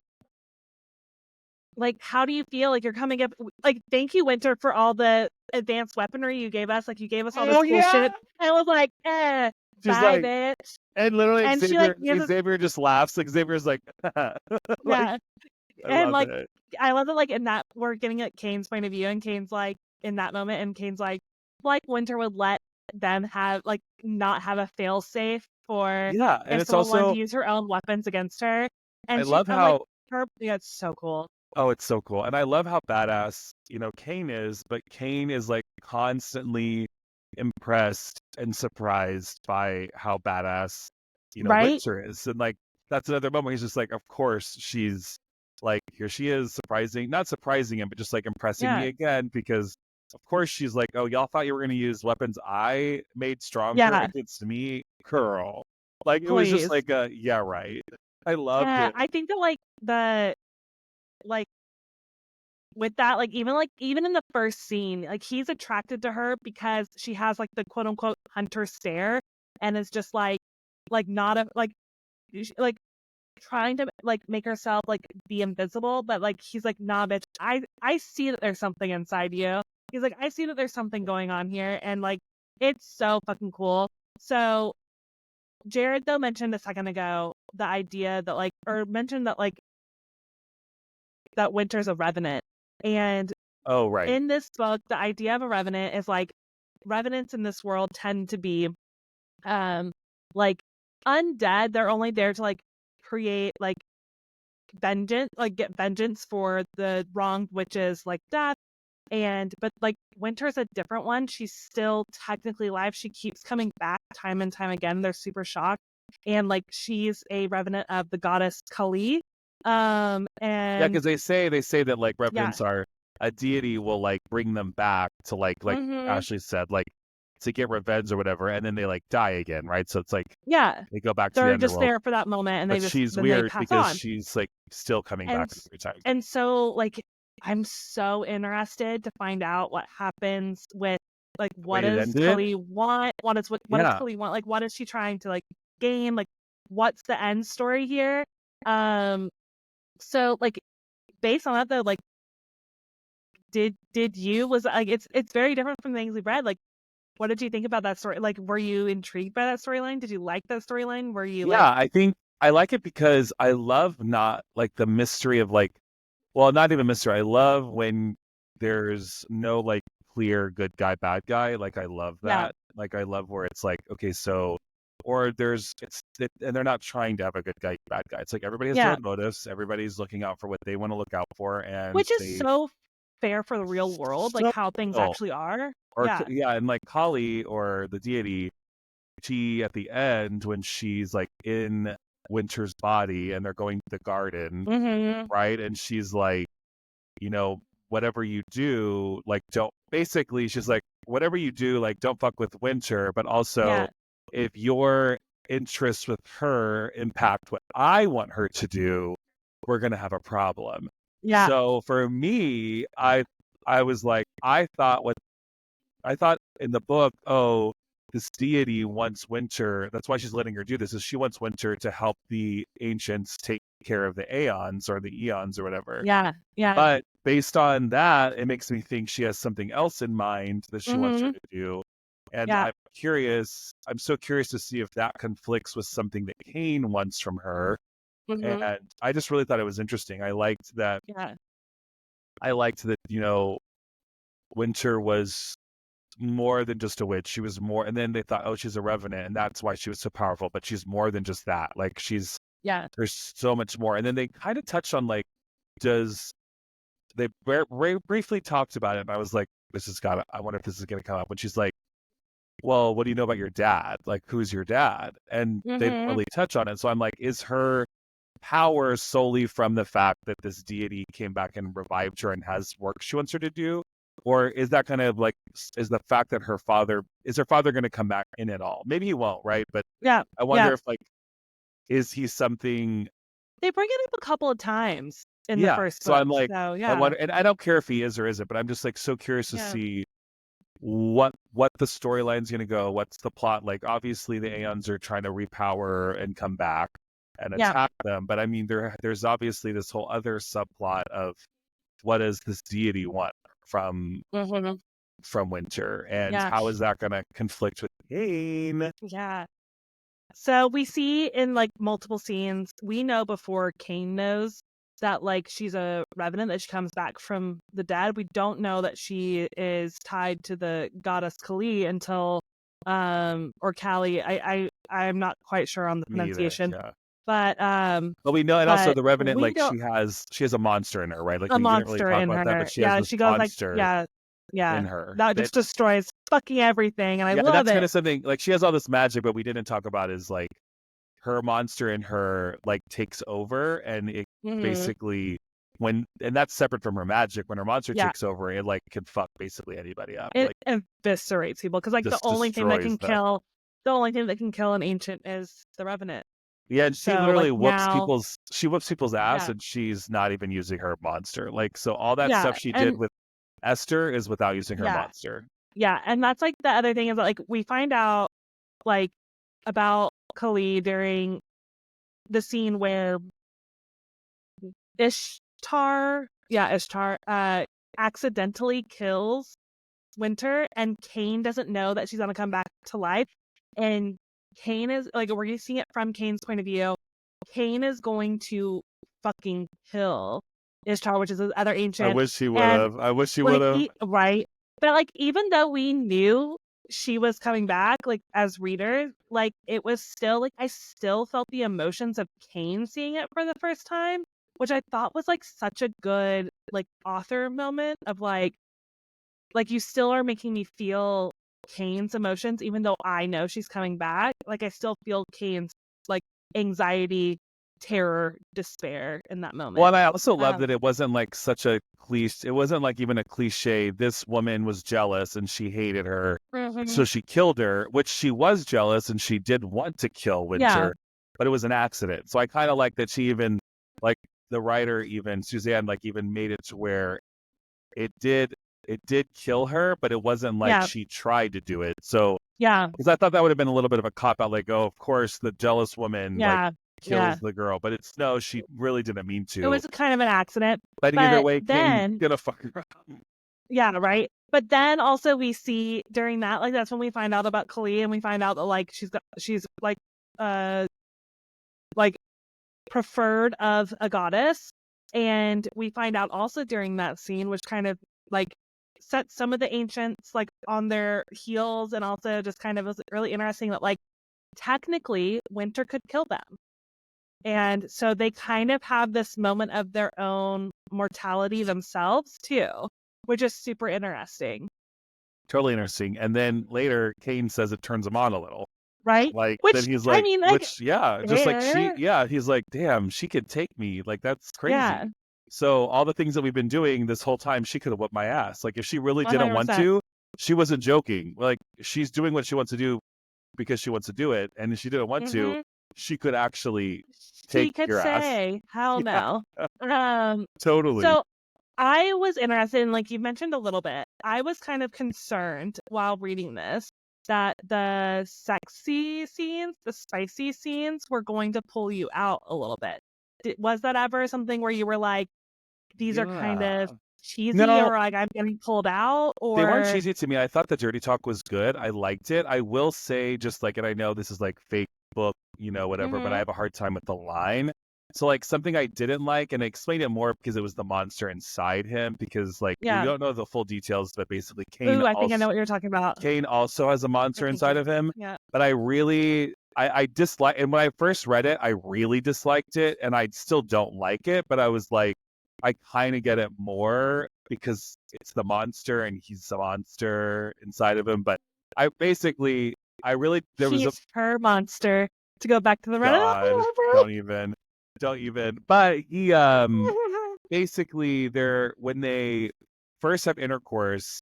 like, how do you feel? Like, you're coming up, like, thank you, Wynter, for all the advanced weaponry you gave us. Like, you gave us all this Oh cool yeah. shit. I was like, She's bye, like, bitch. and literally And she like gives us, Xavier just laughs. Like Xavier's like, like yeah. I And love like, it. I love that, like, in that, we're getting at Kane's point of view, and Kane's like, in that moment, and Kane's like Wynter would let them have, like, not have a fail safe for Yeah, and if it's someone wanted to also use her own weapons against her. I And love I'm like, how yeah, it's so cool. oh, it's so cool. And I love how badass, Kane is, but Kane is like constantly impressed and surprised by how badass, Right? Witcher is. And like that's another moment he's just like, of course she's like, here she is not surprising him, but just like impressing me Yeah. again because of course she's like, oh, y'all thought you were gonna use weapons I made stronger Yeah. against me, girl. Like it was just Please. like yeah, right. I loved Yeah. it. I think that like with that, like even in the first scene, like he's attracted to her because she has like the quote unquote hunter stare and is just like not a like trying to like make herself like be invisible, but like he's like, nah, bitch, I see that there's something inside you. He's like, I see that there's something going on here, and like it's so fucking cool. So Jared though mentioned a second ago the idea that like, or mentioned that like that Winter's a revenant, and Oh, right. in this book, the idea of a revenant is like revenants in this world tend to be um like undead. They're only there to like create like vengeance, like get vengeance for the wronged witches like death. And but like Winter's a different one. She's still technically alive. She keeps coming back time and time again. They're super shocked. And like she's a revenant of the goddess Kali. Yeah, And because they say that like yeah. revenants are a deity will like bring them back to like Hmm. Ashley said, like to get revenge or whatever, and then they like die again, right? So it's like Yeah. they go back to the They're just underworld. there for that moment and But she's then they weird pass because on. she's like still coming back And every time. and so like I'm so interested to find out what happens with like what Wait, it does ended? Cully want? What does Yeah. Cully want? Like what is she trying to like gain? Like what's the end story here? Um so like based on that though, like did you was like it's very different from things we've read. Like what did you think about that story? Like were you intrigued by that storyline? Did you like that storyline? Were you like Yeah, I think I like it because I love not like the mystery of like well, not even mystery. I love when there's no like clear good guy, bad guy. Like I love yeah, that. Like I love where it's like, okay, so or and they're not trying to have a good guy, bad guy. It's like everybody has their yeah. own motives. Everybody's looking out for what they want to look out for, and Which is they so fair for the real world, like so how things oh, actually are. or Yeah. yeah, and like Kali or the deity, she at the end when she's like in Winter's body and they're going to the garden, Mhm. right? And she's like whatever you do, like don't basically she's like, whatever you do, like don't fuck with Winter, but also Yeah. if your interests with her impact what I want her to do, we're gonna have a problem. Yeah. So for me, I was like, I thought in the book, oh, this deity wants Wynter. That's why she's letting her do this. Is she wants Wynter to help the ancients take care of the aeons or the eons or whatever. Yeah. Yeah. But based on that, it makes me think she has something else in mind that she wants her Mm-hmm. to do. And Yeah. I'm so curious to see if that conflicts with something that Cain wants from her. Mm-hmm. And I just really thought it was interesting. Yeah. I liked that, Wynter was more than just a witch. She was more, and then they thought, oh, she's a revenant, and that's why she was so powerful. But she's more than just that. Like Yeah. there's so much more. And then they kind of touched on like, does they briefly talked about it, and I was like, I wonder if this is gonna come up. When she's like, well, what do you know about your dad? Like, who's your dad? And they don't Mm-hmm. really touch on it. So I'm like, is her power solely from the fact that this deity came back and revived her and has work she wants her to do? Or is that kind of like, is the fact that her father going to come back in at all? Maybe he won't, right? But Yeah. I Yeah. wonder if like, is he something? They bring it up a couple of times in the Yeah. first So book. I'm like, So I yeah. wonder, and I don't care if he is or isn't, but I'm just like so curious to Yeah. see what the storyline's going to go. What's the plot? Like, obviously the Aeons are trying to repower and come back and Yeah. attack them, but I mean, there's obviously this whole other subplot of what does this deity want from Mm-hmm. Wynter, and Yeah. how is that going to conflict with Cain? Yeah. So we see in like multiple scenes, we know before Cain knows that like she's a revenant, that she comes back from the dead. We don't know that she is tied to the goddess Kali until or Kali. I'm not quite sure on the Me either. pronunciation. Yeah. But we know, and also but the Revenant, we like don't she has a monster in her, right? Like a we didn't really monster talk in about that, her. but she has Yeah, this she goes like monster yeah, in yeah. her That that just destroys fucking everything and I yeah, and love that's kind it. of something like she has all this magic, but we didn't talk about is like her monster in her like takes over, and it Mm-hmm. basically and that's separate from her magic. When her monster Yeah. takes over, it like can fuck basically anybody up, It like eviscerates people because like just destroys them. the only thing that can kill an ancient is the revenant. Yeah, and she So like literally now, whoops people's ass, yeah, and she's not even using her monster. Like, so all that yeah, stuff she did and with Esther is without using her yeah, monster. yeah, and that's like the other thing is that like we find out like about Kali during the scene where Ishtar, accidentally kills Wynter, and Cain doesn't know that she's gonna come back to life, and Cain is like we're seeing it from Cain's point of view. Cain is going to fucking kill Ishtar, which is the other I ancient. wish he would And have. I wish he would like have. right. But like even though we knew she was coming back, like as readers, like it was still like I still felt the emotions of Cain seeing it for the first time, which I thought was like such a good like author moment of like you still are making me feel Cain's emotions, even though I know she's coming back. Like I still feel Cain's like anxiety, terror, despair in that Well, moment. and I also love Um, that it wasn't like such a cliche. It wasn't like even a cliche. This woman was jealous and she hated her, mhm. so she killed her. Which she was jealous and she did want to kill Yeah, Wynter, but it was an accident. So I kind of like that she even like the writer, even Suzanne, like even made it to where it did kill her, but it wasn't like yeah, she tried to do it. So yeah, because I thought that would have been a little bit of a cop out, like, oh, of course the jealous woman like yeah, kills yeah. the girl, but it's no, she really didn't mean It to. was kind of an accident. But either But way, Kane's then, gonna fuck her up. yeah, right. But then also we see during that, like that's when we find out about Kali and we find out that like she's uh like preferred of a goddess. And we find out also during that scene, which kind of like set some of the ancients like on their heels and also just kind of was really interesting that like technically Wynter could kill them. And so they kind of have this moment of their own mortality themselves too, which is super interesting. Totally interesting. And then later, Kane says it turns him on a little. Right? Like then Which he's I like, mean, like, which yeah, just like fair. he's like, damn, she could take me. Like that's Yeah, crazy. So all the things that we've been doing this whole time, she could have whipped my ass. Like if she really didn't want 100%. to, she wasn't joking. Like she's doing what she wants to do because she wants to do it, and if she didn't want to, Hmm. she could actually take She could your ass. say, hell Yeah, no. Um, totally. so I was interested in, like you mentioned a little bit, I was kind of concerned while reading this that the sexy scenes, the spicy scenes, were going to pull you out a little bit. Was that ever something where you were like, these are kind Yeah. of cheesy, No, or like I'm getting pulled out, they weren't or cheesy to me. I thought the dirty talk was good. I liked it. I will say, just like, and I know this is like fake book, whatever, but I mm-hmm. have a hard time with the line. So, like, something I didn't like, and I explained it more because it was the monster inside him, because, like, we Yeah. don't know the full details, but basically Ooh, I think I know what you're talking about. Kane also has a The monster inside kinky. of him. Yeah. But I dislike, and when I first read it, I really disliked it, and I still don't like it, but I was like, I kind of get it more because it's the monster and he's a monster inside of him. But I basically, there was a He's her monster. To go back to the Reddit. God, don't even. But he, basically, when they first have intercourse,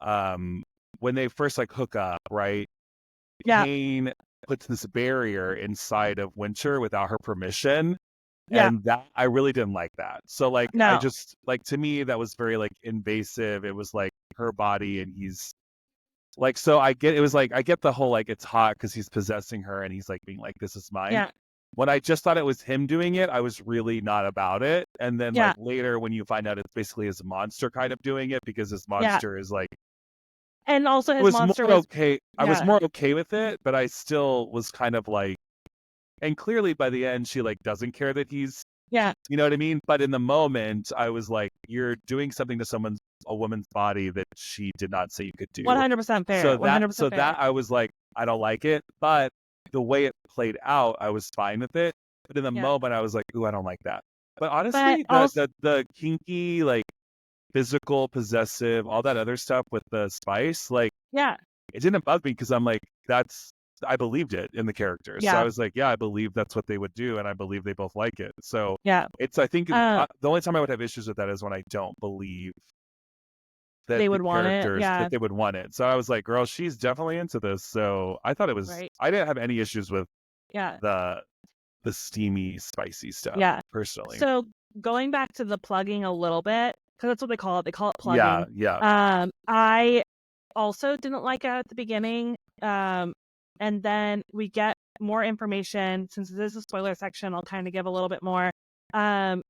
um, when they first like hook up, right? Yeah. Kane puts this barrier inside of Wynter without her permission. Yeah. And that I really didn't like that. So like I No. just like, to me that was very like invasive. It was like her body and he's like, so I get the whole like it's hot because he's possessing her and he's like being like, this is mine. Yeah. When I just thought it was him doing it, I was really not about it. And then Yeah. like later when you find out it's basically his monster kind of doing it, because his Yeah. monster is like, And also it his was more monster was, okay. I was yeah. more okay with it, but I still was kind of like, and clearly by the end she like doesn't care that he's, Yeah. you know what I mean? But in the moment I was like, you're doing something to a woman's body that she did not say you could do. 100% fair. 100% So fair. that I was like, I don't like it. But the way it played out, I was fine with it. But in the Yeah. moment I was like, ooh, I don't like that. But But honestly, also, the kinky, like physical, possessive, all that other stuff with the spice, like, yeah. it didn't bug me because I'm like, I believed it in the characters. So I Yeah. was like, yeah, I believe that's what they would do, and I believe they both like it. So Yeah. I think Uh, the only time I would have issues with that is when I don't believe that they the would want it. characters Yeah. that they would want it. So I was like, girl, she's definitely into this. So I thought Right. I didn't have any issues with Yeah. the steamy, spicy stuff Yeah. personally. So going back to the plugging a little bit, because that's what they call it. They call it Yeah, plugging. yeah. I also didn't like it at the beginning. And then we get more information. Since this is a spoiler section, I'll kind of give a little bit more.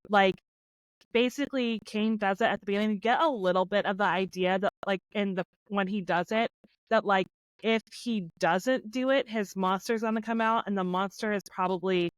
Like basically Kane does it at the beginning. You get a little bit of the idea that like when he does it, that like if he doesn't do it, his monster's gonna come out, and the monster is probably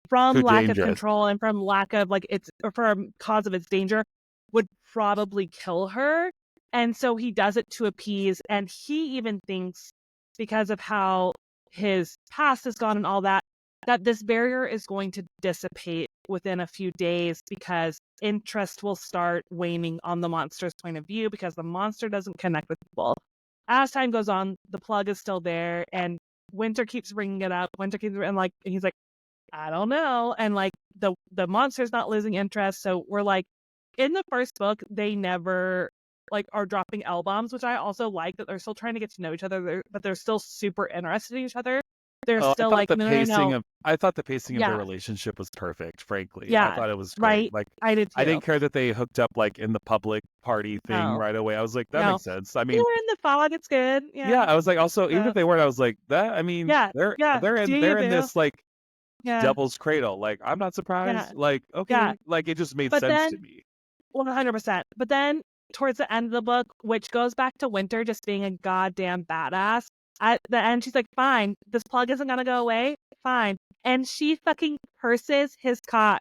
from Too lack of dangerous. control and from lack of like its or from cause of its danger would probably kill her. And so he does it to appease, and he even thinks, because of how his past has gone and all that, that this barrier is going to dissipate within a few days because interest will start waning on the monster's point of view because the monster doesn't connect with people. As time goes on, the plug is still there, and Wynter keeps bringing it up. Wynter keeps, and like he's like, I don't know. And like the monster's not losing interest. So we're like, in the first book, they never like are dropping L bombs, which I also like, that they're still trying to get to know each other, but they're still super interested in each other. They're Oh, still like, no, no, no. I thought the pacing of their Yeah. relationship was perfect, frankly. I Yeah. thought it was great. Right. Like, I did I too. didn't care that they hooked up like in the public party thing No. right away. I was like, that No. makes sense. I You mean, were in the fog, it's good. yeah, Yeah. I was like, also, even if So they weren't, I was like, that, I mean, yeah. Yeah. Do you they're in boo? this like Yeah. devil's cradle. Like, I'm not Yeah. surprised. Like, Yeah. okay, like it just made But sense to then me. 100%. But then towards the end of the book, which goes back to Wynter just being a goddamn badass, at the end, she's like, fine, this plug isn't going to go away. Fine. And she fucking curses his cock.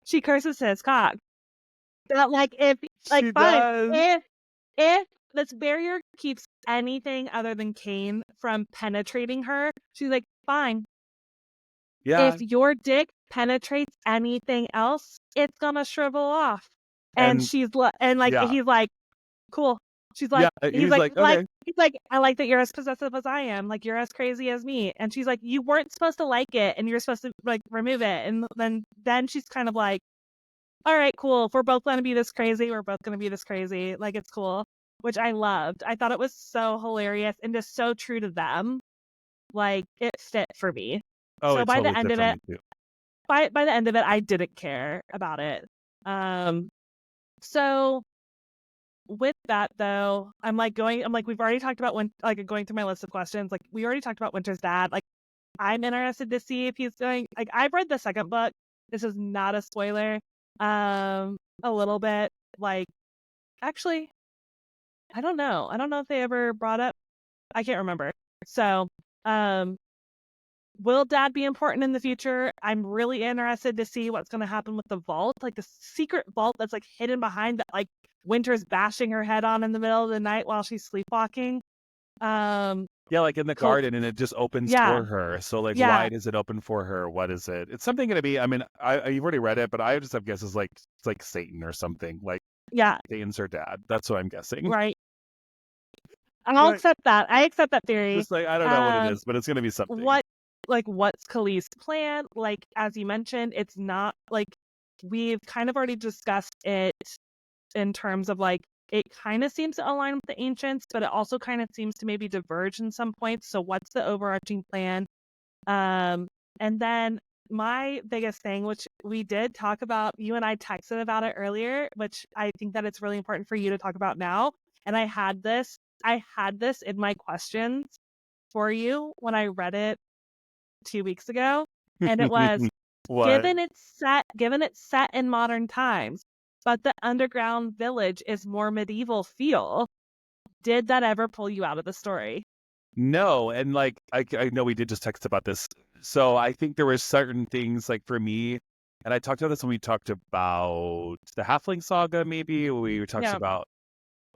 She curses his cock. That, like, She fine. does. If this barrier keeps anything other than Kane from penetrating her, she's like, fine. Yeah. If your dick penetrates anything else, it's going to shrivel off. And And she's like, yeah. he's like, cool. She's Yeah. like, He was like, okay. he's like, I like that you're as possessive as I am. Like, you're as crazy as me. And she's like, you weren't supposed to like it, and you're supposed to like remove it. And then she's kind of like, all right, cool. If we're both gonna be this crazy, we're both gonna be this crazy. Like, it's cool, which I loved. I thought it was so hilarious and just so true to them. Like, it fit for me. Oh, So it by the totally end fit of for it, me too. by the end of it, I didn't care about it. So with that though, I'm like, we've already talked about going through my list of questions. Like, we already talked about Winter's dad. Like, I'm interested to see if he's going, like, I've read the second book. This is not a spoiler. A little bit. Like, actually, I don't know. I don't know if they ever brought up, I can't remember. So, will dad be important in the future? I'm really interested to see what's going to happen with the vault, like the secret vault that's like hidden behind that, like Winter's bashing her head on in the middle of the night while she's sleepwalking. Yeah, like in the garden, and it just opens Yeah, for her. So, like, yeah, why does it open for her? What is it? It's something going to be. I mean, you've already read it, but I just have guesses like it's like Satan or something. Like yeah, Satan's her dad. That's what I'm guessing. right. I'll Right. accept that. I accept that theory. Just like I don't know what it Um, is, but it's going to be something. what, what's Khalees's plan? Like, as you mentioned, it's not like we've kind of already discussed it in terms of like it kind of seems to align with the ancients, but it also kind of seems to maybe diverge in some points. So what's the overarching plan? And then my biggest thing, which we did talk about, you and I texted about it earlier, which I think that it's really important for you to talk about now. And I had this in my questions for you when I read it 2 weeks ago. And it was, What? given it's set in modern times, but the underground village is more medieval feel. Did that ever pull you out of the story? No, and like I know we did just text about this. So I think there were certain things like for me, and I talked about this when we talked about the Halfling saga, maybe we talked Yeah. about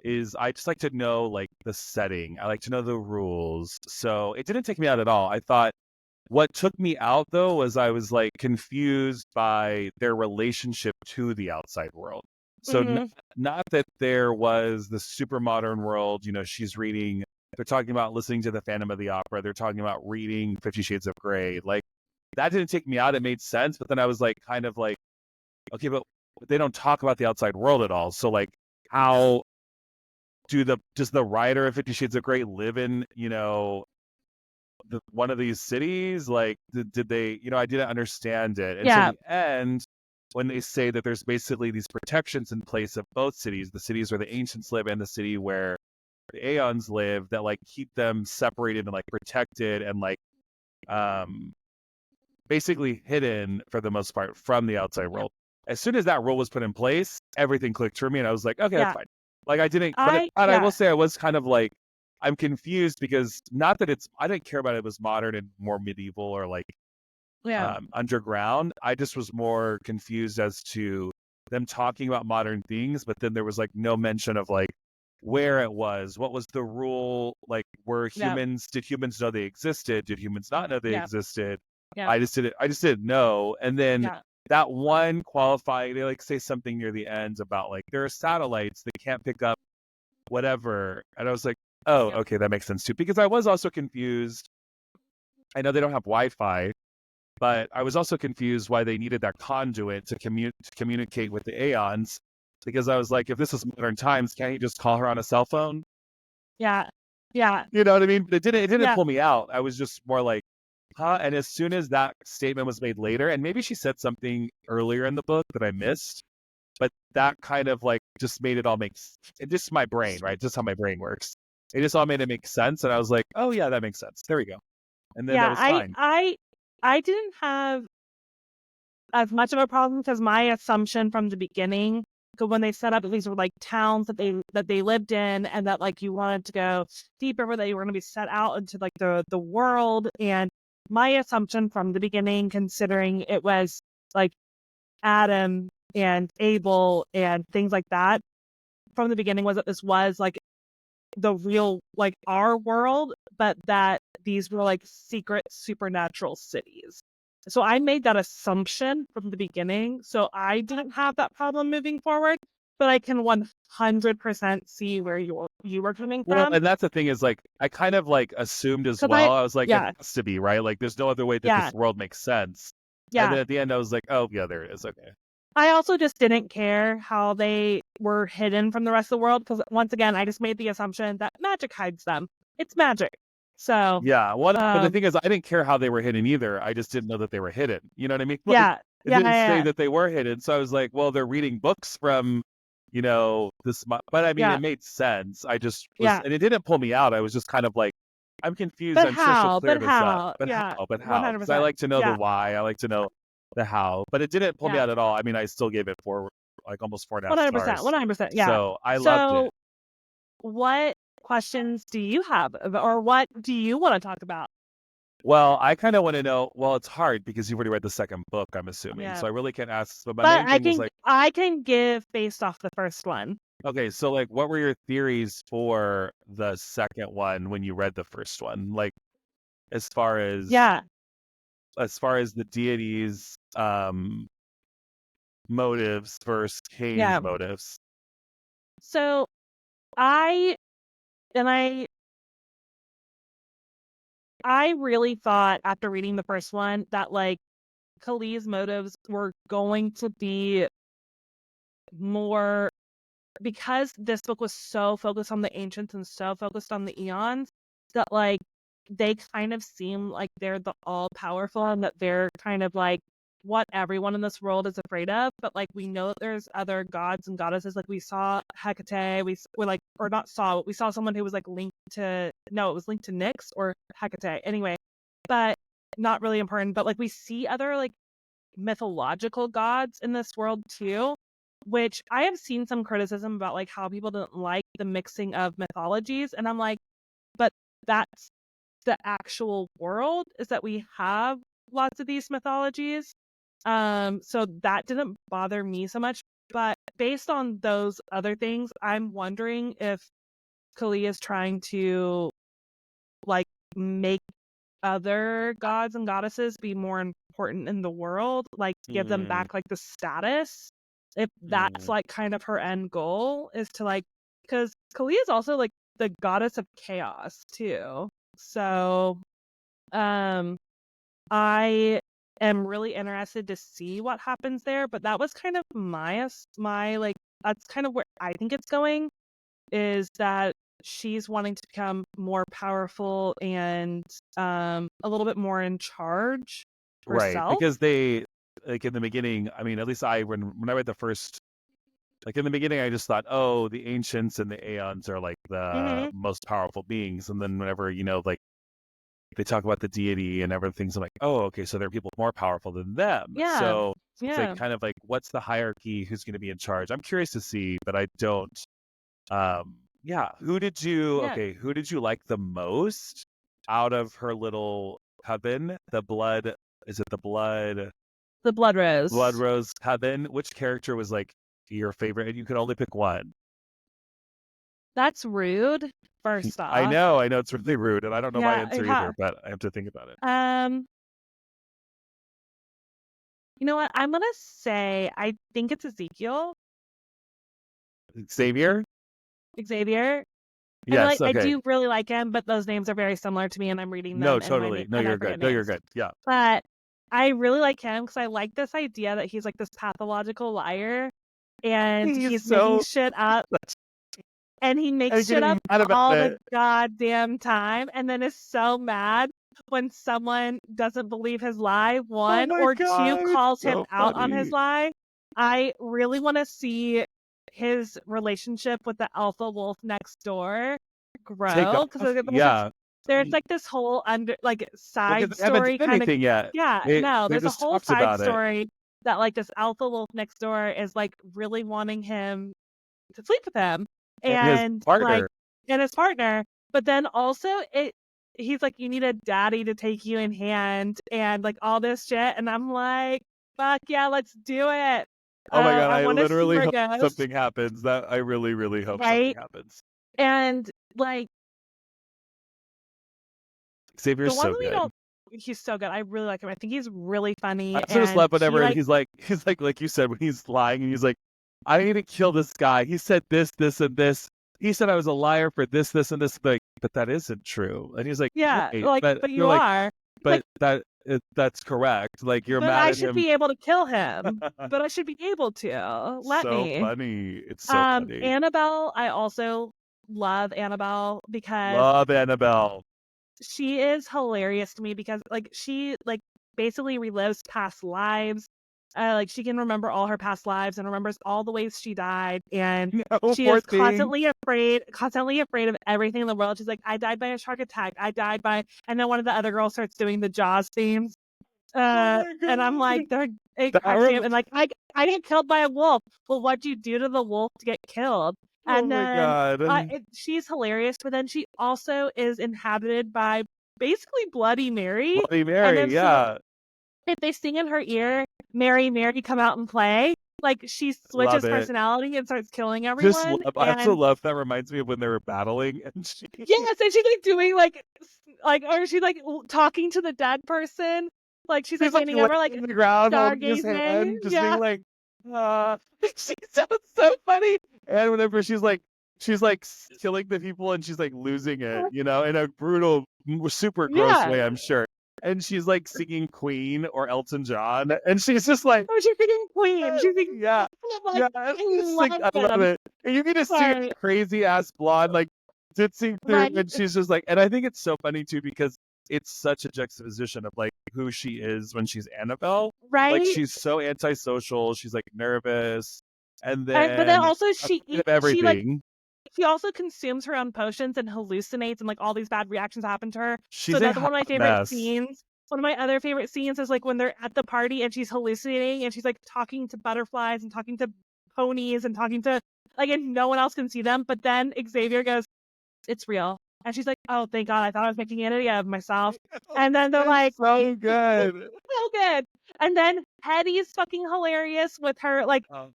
is I just like to know like the setting. I like to know the rules. So it didn't take me out at all. I thought what took me out though was I was like confused by their relationship to the outside world. So Mm-hmm. not that there was the super modern world, she's reading, they're talking about listening to the Phantom of the Opera, they're talking about reading 50 Shades of Grey. Like that didn't take me out. It made sense, but then I was like kind of like, okay, but they don't talk about the outside world at all. So like how does the writer of 50 Shades of Grey live in, one of these cities? Like, did they, I didn't understand it. And so Yeah. the end, when they say that there's basically these protections in place of both cities, the cities where the ancients live and the city where the Aeons live, that like keep them separated and like protected and like um basically hidden for the most part from the outside world. As soon as that rule was put in place, everything clicked for me, and I was like, okay, that's Yeah. fine. Like I didn't, but I will Yeah. say I was kind of like, I'm confused because not that I didn't care about it was modern and more medieval or like Yeah. underground. I just was more confused as to them talking about modern things, but then there was like no mention of like where it was, what was the rule, like Yeah. did humans know they existed? Did humans not know they Yeah. existed? Yeah. I just didn't know. And then Yeah. that one qualifying, they like say something near the end about like there are satellites that can't pick up whatever. And I was like, oh, Yeah. okay, that makes sense too. Because I was also confused. I know they don't have Wi-Fi, but I was also confused why they needed that conduit to communicate with the Aeons. Because I was like, if this is modern times, can't you just call her on a cell phone? Yeah. Yeah. You know what I mean? But it didn't Yeah. pull me out. I was just more like, huh? And as soon as that statement was made later, and maybe she said something earlier in the book that I missed, but that kind of like just made it all it just my brain, right? Just how my brain works. It just all made it make sense. And I was like, oh yeah, that makes sense. There we go. And then that Yeah. was fine. I didn't have as much of a problem because my assumption from the beginning, because when they set up these were like towns that they lived in, and that like you wanted to go deeper, where they were going to be set out into like the world. And my assumption from the beginning, considering it was like Adam and Abel and things like that, from the beginning was that this was like the real, like our world, but that these were like secret supernatural cities. So I made that assumption from the beginning. So I didn't have that problem moving forward, but I can 100% see where you were coming Well, from. and that's the thing is like I kind of like assumed as Cause well. I was like, it yeah, has to be, right? Like there's no other way that yeah, this world makes sense. And then yeah. at the end I was like, oh yeah, there it is. Okay. I also just didn't care how they were hidden from the rest of the world. Cause once again, I just made the assumption that magic hides them. It's magic. So, Yeah. Well, but the um, thing is I didn't care how they were hidden either. I just didn't know that they were hidden. You know what I mean? Like yeah, it yeah, didn't say yeah, that they were hidden. So I was like, well, they're reading books from this, but I mean, Yeah. it made sense. I just was, Yeah. and it didn't pull me out. I was just kind of like, I'm confused. But I'm sure she'll how? clear But this up. how? But Yeah. how? But how? Because I 100%. like to know the Yeah. why. I like to know the how. But it didn't pull me Yeah. out at all. I mean, I still gave it like almost 4.5 stars. 100%. Yeah. So I loved it. So what questions do you have, or what do you want to talk about? Well, I kind of want to know. Well, it's hard because you've already read the second book, I'm assuming. Yeah. So I really can't ask. But my But main thing was like, I can give based off the first one. okay, so like, what were your theories for the second one when you read the first one? Like, as far as Yeah. the deities, motives versus Cain's Yeah. motives. So I and I really thought after reading the first one that like Kali's motives were going to be more, because this book was so focused on the ancients and so focused on the eons, that like they kind of seem like they're the all powerful and that they're kind of like what everyone in this world is afraid of. But like we know that there's other gods and goddesses. Like we saw Hecate, we like, or not saw, but we saw someone who was like linked to, no, it was linked to Nyx or Hecate. Anyway, but not really important. But like we see other like mythological gods in this world too, which I have seen some criticism about like how people don't like the mixing of mythologies. And I'm like, but that's the actual world, is that we have lots of these mythologies. So that didn't bother me so much. But based on those other things, I'm wondering if Kali is trying to like make other gods and goddesses be more important in the world, like give them Mm, back like the status. If that's mm. like kind of her end goal, is to like, because Kali is also like the goddess of chaos too. So um I am really interested to see what happens there, but that was kind of my like, that's kind of where I think it's going, is that she's wanting to become more powerful and a little bit more in charge Right, herself. because they, like, in the beginning, I mean, at least when I read the first, like, in the beginning, I just thought, oh, the ancients and the aeons are like the Hmm. most powerful beings, and then whenever like they talk about the deity and everything's, I'm like, oh, okay, so there are people more powerful than them. Yeah. So it's like Yeah. kind of like, what's the hierarchy? Who's going to be in charge? I'm curious to see, but I don't. Yeah. Yeah. Who did you like the most out of her little coven? The blood, is it the The blood blood rose. rose coven? Which character was like your favorite? And you can only pick one. That's rude, first I off. know, it's really rude, and I don't know my Yeah. answer Yeah. either, but I have to think about it. Um, you know what? I'm gonna say I think it's Ezekiel, Xavier? Xavier. Yes, I okay. do really like him, but those names are very similar to me, and I'm reading No, them in totally. No, and I you're good. forget No, you're names. good. Yeah. But I really like him because I like this idea that he's like this pathological liar, and He's he's making so shit up, and he makes and shit getting up mad about all the it. goddamn time, and then is so mad when someone doesn't believe his lie, Oh one, my or two, God, it's calls him so out on his funny. lie. I really want to see his relationship with the alpha wolf next door Take grow, because off. Yeah. there's like this whole under like Well, side because they haven't story done kind of, anything yet. yeah, no, They there's a just whole talked side about it. story that like this alpha wolf next door is like really wanting him to sleep with him, And his and like, partner. and his partner. But then also he's like, you need a daddy to take you in hand and like all this shit, and I'm like, fuck yeah, let's do it. Oh my God, I I want to see literally where it hope goes, something happens. That I really, really hope something right? happens. And like the Xavier's one so that we good. don't, he's so good. I really like him. I think he's really I funny, also just and love he whenever like, he's like you said, when he's lying and he's like, I need to kill this guy. He said this, this, and this. He said I was a liar for this, this, and this. Like, but that isn't true. And he's like, yeah, right. like, But but you're you like, are but like, that's correct. Like, you're but mad I at should him. be able to kill him. But I should be able to. Let So me. funny. It's so funny. Annabelle, I also love Annabelle because Love Annabelle. she is hilarious to me, because like she like basically relives past lives. Like she can remember all her past lives and remembers all the ways she died, and No, she poor is thing. constantly afraid of everything in the world. She's like, I died by a shark attack. I died by, and then one of the other girls starts doing the Jaws themes. Oh my And I'm like, god. it That cracks me up. And like, I get killed by a wolf. Well, what'd you do to the wolf to get killed? Oh And my then god. she's hilarious, but then she also is inhabited by basically Bloody Mary. Bloody And Mary, then so yeah. if they sing in her ear, Mary, Mary, come out and play, like she Love switches it. personality and starts killing Just everyone. love, I also And love that reminds me of when they were battling and she yes, and she's like doing or she's like talking to the dead person. Like she's like she's like leaning over, laying like on the ground holding his stargazing. hand, just being Yeah. like, she sounds so funny. And whenever she's like killing the people and she's like losing it, you know, in a brutal, super gross Yeah. way, I'm sure. And she's like singing Queen or Elton John, and she's just like, Oh, she's freaking queen. She's freaking yeah, I'm like, yeah, I it's like, love I love them. it. And you can just see her Right. crazy ass blonde like ditching through, Right. and she's just like, and I think it's so funny too because it's such a juxtaposition of like who she is when she's Annabelle. Like Right. she's so antisocial, she's like nervous, and But then then also afraid of she like everything. she also consumes her own potions and hallucinates, and like all these bad reactions happen to her. So She's a another one hot of my favorite mess. scenes. One of my other favorite scenes is like when they're at the party and she's hallucinating and she's like talking to butterflies and talking to ponies and talking to like, and no one else can see them. But then Xavier goes, "It's real," and she's like, "Oh, thank God! I thought I was making an idiot of myself." And then they're It's like, so good. "So good." And then Hetty's fucking hilarious with her like Um,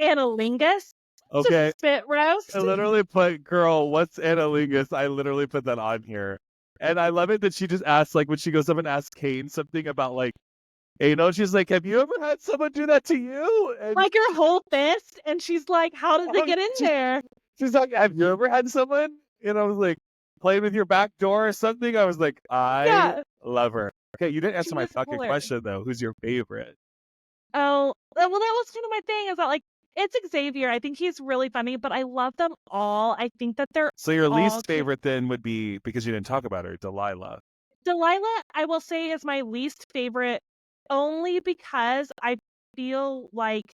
analingus. It's a okay, spit I roast. literally put, girl, what's analingus? I literally put that on here. And I love it that she just asks, like, when she goes up and asks Kane something about, like, anal, she's like, have you ever had someone do that to you? And Like her whole fist, and she's like, "How did they oh, get in there?" she's like, have you ever had someone? And I was like, playing with your back door or something? I was like, I Yeah, love her. Okay, you didn't answer she my is fucking hilarious. question, though. Who's your favorite? Oh, well, that was kind of my thing. Is that like it's Xavier? I think he's really funny, but I love them all. I think that they're So your all least favorite then would be, because you didn't talk about her, Delilah. Delilah. I will say is my least favorite, only because I feel like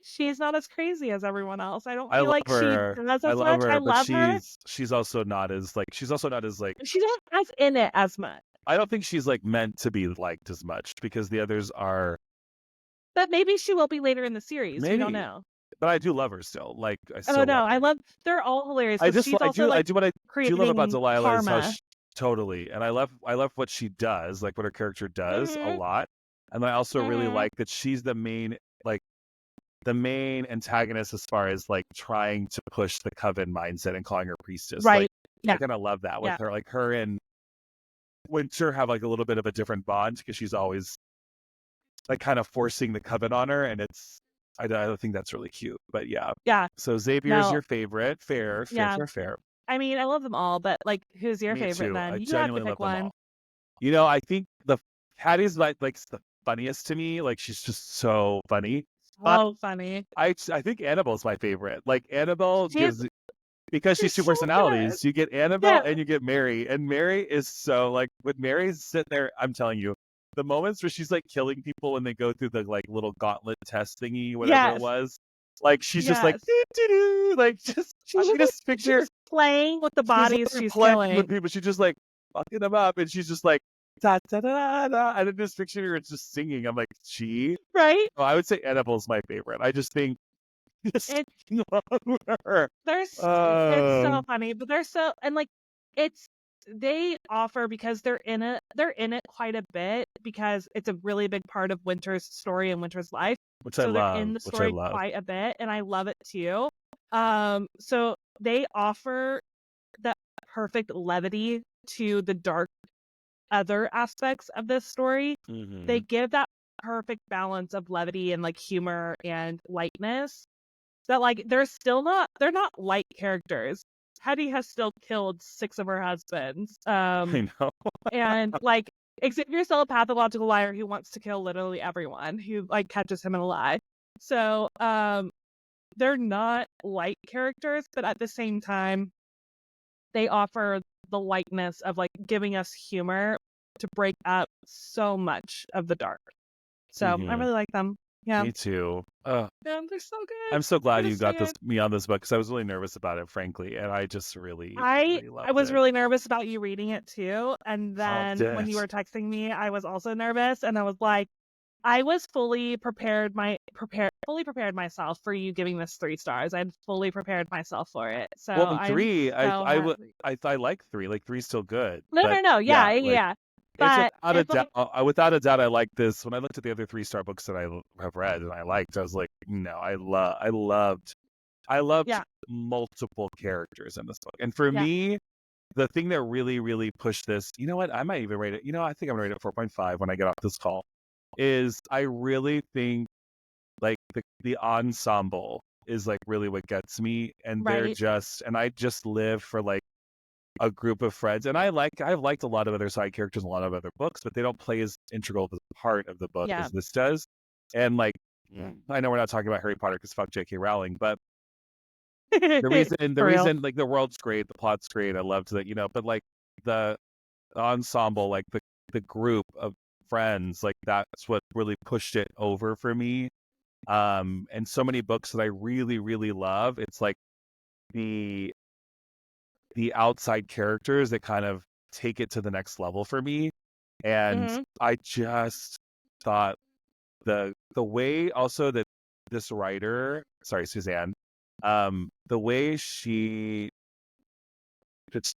she's not as crazy as everyone else. I don't I feel love like she her. does I as love much. I her, but love her. she's also not as like She's not as in it as much. I don't think she's like meant to be liked as much because the others are But maybe she will be later in the series. We don't maybe. know. But I do love her still. Like I Oh still love no, her. they're all hilarious I because just she's also I like do what I do love about creating Delilah is how karma. she, totally, and I love what she does, like what her character does a Mhm. lot, and I also really Mhm. like that she's the main like the main antagonist as far as like trying to push the coven mindset and calling her priestess. Like Right. I Yeah. kind of love that with Yeah. her. Like her and Wynter have like a little bit of a different bond because she's always like kind of forcing the coven on her, and I think that's really cute. But yeah, Yeah. so Xavier's No. your favorite. Fair, fair, Yeah. fair, fair. I mean, I love them all, but like, who's your Me favorite too. then? I You have to genuinely love pick them one. all. You know, I think the Hattie's like the funniest to me. Like she's just so funny. But So funny. I think Annabelle's my favorite. Like Annabelle She's gives, because she's two so good. personalities. You get Annabelle Yeah. and you get Mary, and Mary is so like when Mary's sitting there. I'm telling you, the moments where she's like killing people when they go through the like little gauntlet test thingy, whatever it Yes. was. Like she's just like Yes. doo, doo, doo, like just I can just She's picture just playing with the she's bodies literally she's playing with killing. people. She's just like fucking them up, and she's just like da da da da, da. And then this picture here, it's just singing. I'm like, she. Right? Oh, I would say Annabelle's my favorite. I just think just It love her. it's so funny, but they're so and like it's they offer because they're in it quite a bit because it's a really big part of Winter's story and Winter's life. which I So they're love, in the which I story love. quite a bit and I love it too. So they offer that perfect levity to the dark other aspects of this story. Hmm. They give that perfect balance of levity and like humor and lightness that like they're not light characters. Hetty has still killed 6 of her husbands. I know. And like Xavier's still a pathological liar who wants to kill literally everyone who like catches him in a lie. So they're not light characters, but at the same time, they offer the lightness of like giving us humor to break up so much of the dark. So I really like them. Yeah. Me too. Yeah, they're so good. I'm so glad Gonna you got stand. me on this book because I was really nervous about it, frankly, and I just really, I really I loved was it. really nervous about you reading it too, and Loved then when you it. were texting me, I was also nervous, and I was like, I was fully prepared myself for you giving this 3 stars. I'd fully prepared myself for it. So Well, in I'm three, so happy. I like three. Like three's still good, No, but no, no. Yeah, yeah, yeah, like yeah. it's But without a it's doubt. like, Without a doubt, I like this. When I looked at the other 3 star books that I have read and I liked, I was like, no, I loved yeah, multiple characters in this book. And for yeah. me, the thing that really, really pushed this, you know what? I might even rate it. I think I'm gonna rate it 4.5 when I get off this call. Is I really think like the ensemble is like really what gets me, and Right. and I just live for like a group of friends, and I've liked a lot of other side characters in a lot of other books, but they don't play as integral of a part of the book Yeah. as this does. And like, I know we're not talking about Harry Potter because fuck J.K. Rowling, but the For real. reason like the world's great, the plot's great, I loved that, but like the ensemble, like the group of friends, like that's what really pushed it over for me. And so many books that I really, really love, it's like the outside characters that kind of take it to the next level for me. And Hmm. I just thought the way also that this writer, sorry, Suzanne, the way she just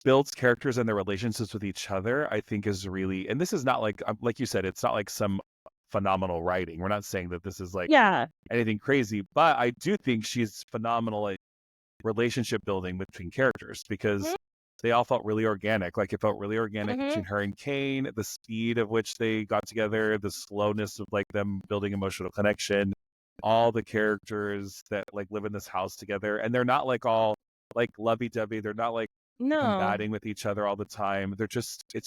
builds characters and their relationships with each other, I think is really, and this is not like you said, it's not like some phenomenal writing. We're not saying that this is like Yeah. anything crazy, but I do think she's phenomenal at relationship building between characters because they all felt really organic. Like it felt really organic Hmm. between her and Kane, the speed of which they got together, the slowness of like them building emotional connection, all the characters that like live in this house together. And they're not like all like lovey-dovey. They're not like No. combating with each other all the time. It's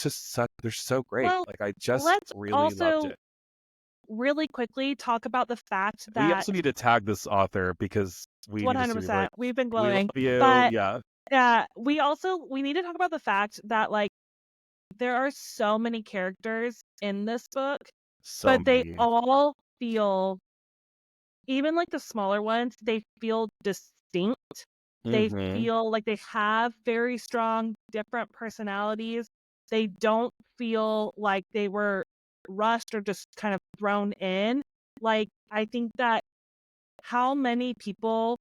just such, they're so great. Well, Like I just let's really loved also it. really quickly talk about the fact We that also need to tag this author because we need to be like, 100% we've been we love glowing, you. but Yeah. we need to talk about the fact that like there are so many characters in this book, So but they many. all feel, even like the smaller ones, they feel distinct. They Mm-hmm. feel like they have very strong different personalities. They don't feel like they were rushed or just kind of thrown in. Like I think that how many people,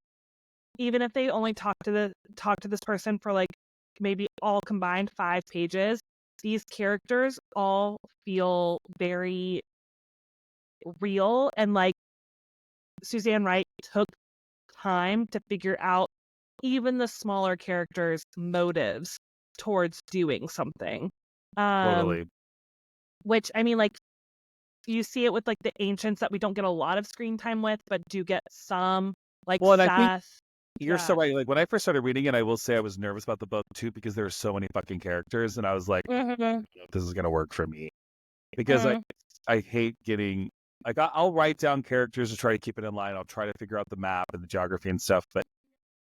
even if they only talk to this person for like maybe all combined 5 pages, these characters all feel very real, and like Suzanne Wright took time to figure out even the smaller characters' motives towards doing something. Um, Totally. which I mean, like you see it with like the ancients that we don't get a lot of screen time with, but do get some, like Well, and I think Seth. you're so Yeah. right. Like when I first started reading it, I will say I was nervous about the book too because there were so many fucking characters, and I was like, Hmm. this is gonna work for me because I hate getting like I'll write down characters to try to keep it in line. I'll try to figure out the map and the geography and stuff, but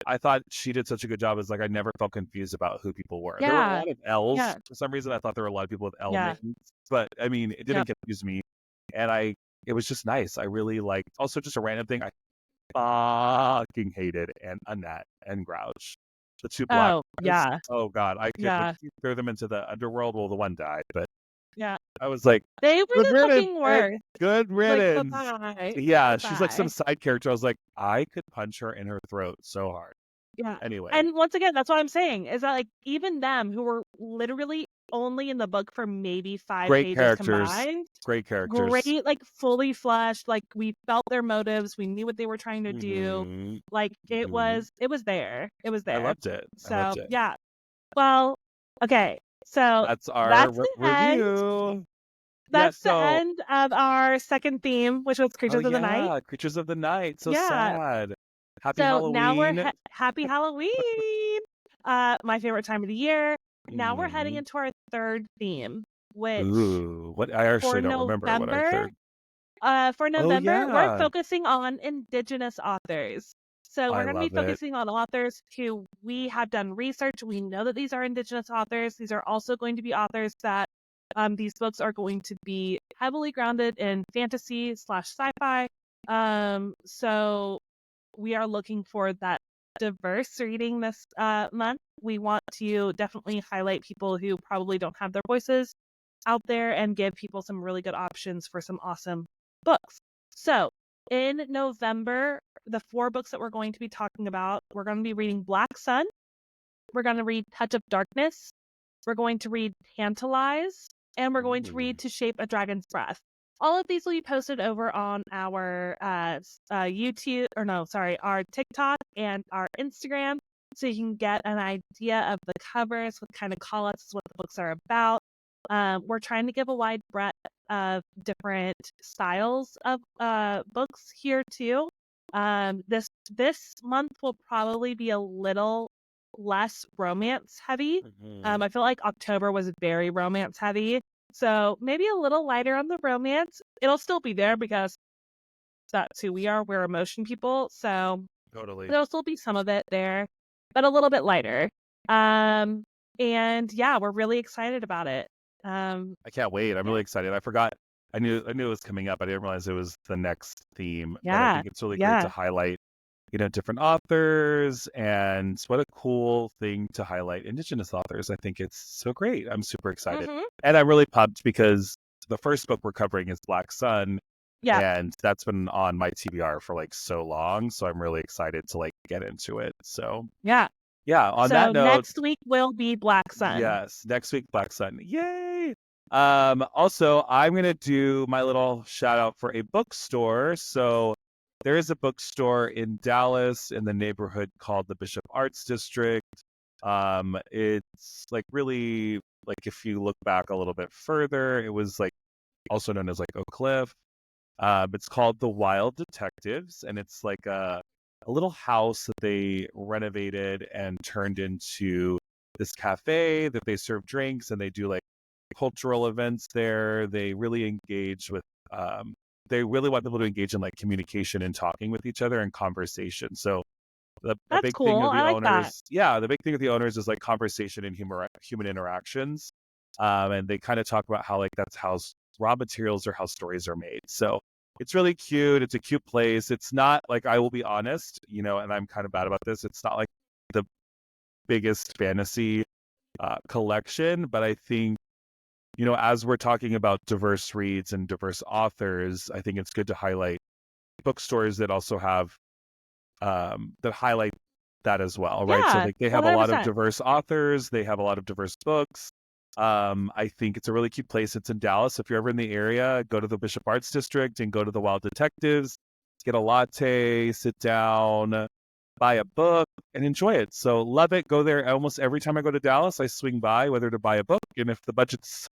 I thought she did such a good job as like I never felt confused about who people were. There were a Yeah. lot of L's Yeah. for some reason. I thought there were a lot of people with L Yeah. names, but I mean, it didn't Yep. confuse me, and it was just nice. I really liked. Also, just a random thing, I fucking hated and Annette and Grouch, the two black Oh, guys. yeah. Oh God, I could when Yeah. you throw them into the underworld. Well, the one died, but Yeah. I was like, They were good the riddance, fucking bitch. worst. Good Like, riddance. bye-bye. Yeah, she's like some Bye-bye. side character. I was like, I could punch her in her throat so hard. Yeah. Anyway, And once again, that's what I'm saying, is that like even them who were literally only in the book for maybe five great pages characters. combined, Great characters. great, like fully fleshed, like we felt their motives, we knew what they were trying to do. Hmm. Like Hmm. it was there. It was I there. loved it. I So loved it. yeah. Well, okay. So That's our that's the end. review. Yeah, That's the so end of our second theme, which was oh Creatures of the Night. yeah, Creatures of the Night. So Yeah. sad. Happy So now we're Halloween. happy Halloween. My favorite time of the year. Now we're heading Hmm. into our third theme, which Ooh, what I for actually don't remember what our November, third. for Oh November, we're yeah. focusing on indigenous authors. So we're I going to be love it. focusing on authors who we have done research. We know that these are indigenous authors. These are also going to be authors that these books are going to be heavily grounded in fantasy/sci-fi. So we are looking for that diverse reading this month. We want to definitely highlight people who probably don't have their voices out there and give people some really good options for some awesome books. So in November, the 4 books that we're going to be talking about, we're going to be reading Black Sun. We're going to read Touch of Darkness. We're going to read Tantalize. And we're going to read To Shape a Dragon's Breath. All of these will be posted over on our our TikTok and our Instagram, so you can get an idea of the covers, what kind of call-outs, what the books are about. We're trying to give a wide breadth of different styles of books here too. This month will probably be a little less romance heavy. I feel like October was very romance heavy. So maybe a little lighter on the romance. It'll still be there because that's who we are. We're emotion people. So Totally. there'll still be some of it there, but a little bit lighter. And yeah, we're really excited about it. I can't wait. I'm really excited. I forgot. I knew it was coming up. I didn't realize it was the next theme. But I think it's really great to highlight, different authors, and what a cool thing to highlight indigenous authors. I think it's so great. I'm super excited. And I'm really pumped because the first book we're covering is Black Sun. Yeah. And that's been on my TBR for like so long. So I'm really excited to like get into it. So yeah. On that note, next week will be Black Sun. Yes, next week, Black Sun. Yay! Also, I'm going to do my little shout out for a bookstore. So there is a bookstore in Dallas in the neighborhood called the Bishop Arts District. It's like really, like if you look back a little bit further, it was like also known as like Oak Cliff. It's called The Wild Detectives, and it's like a little house that they renovated and turned into this cafe that they serve drinks and they do like cultural events there. They really engage with they really want people to engage in like communication and talking with each other and conversation. So the big cool. thing of the I like owners, the big thing with the owners is like conversation and human interactions. And they kind of talk about how like that's how raw materials or how stories are made. So it's really cute. It's a cute place. It's not like, I will be honest, and I'm kind of bad about this. It's not like the biggest fantasy collection, but I think, as we're talking about diverse reads and diverse authors, I think it's good to highlight bookstores that also have that highlight that as well, right? So like they have 100%. A lot of diverse authors, they have a lot of diverse books. I think it's a really cute place. It's in Dallas. If you're ever in the area, go to the Bishop Arts District and go to the Wild Detectives, get a latte, sit down, buy a book, and enjoy it. So love it. Go there. Almost every time I go to Dallas, I swing by whether to buy a book. And if the budget's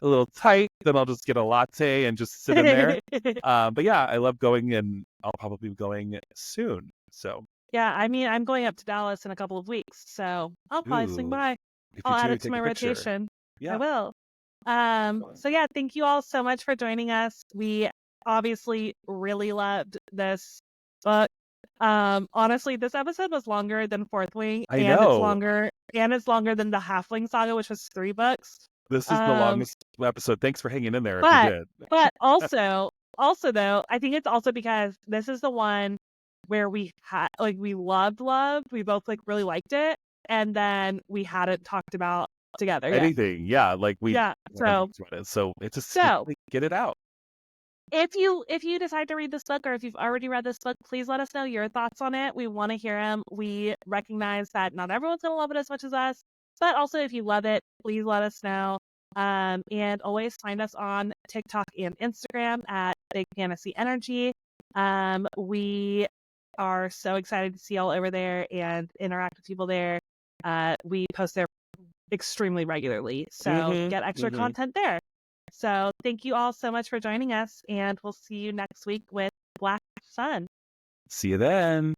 a little tight, then I'll just get a latte and just sit in there. But yeah, I love going, and I'll probably be going soon. So yeah, I mean, I'm going up to Dallas in a couple of weeks, so I'll probably swing by. I'll add it to my rotation. Yeah. I will. So yeah, thank you all so much for joining us. We obviously really loved this book. Honestly, this episode was longer than Fourth Wing. I know. It's longer than the Halfling Saga, which was 3 books. This is the longest episode. Thanks for hanging in there if you did. But also though, I think it's also because this is the one where we had we loved. We both like really liked it, and then we hadn't talked about together anything. So it's just get it out. If you decide to read this book, or if you've already read this book, please let us know your thoughts on it. We want to hear them. We recognize that not everyone's gonna love it as much as us, but also if you love it, please let us know. And always find us on TikTok and Instagram at Big Fantasy Energy. We are so excited to see y'all over there and interact with people there. We post there extremely regularly, so get extra content there. So thank you all so much for joining us, and we'll see you next week with Black Sun. See you then.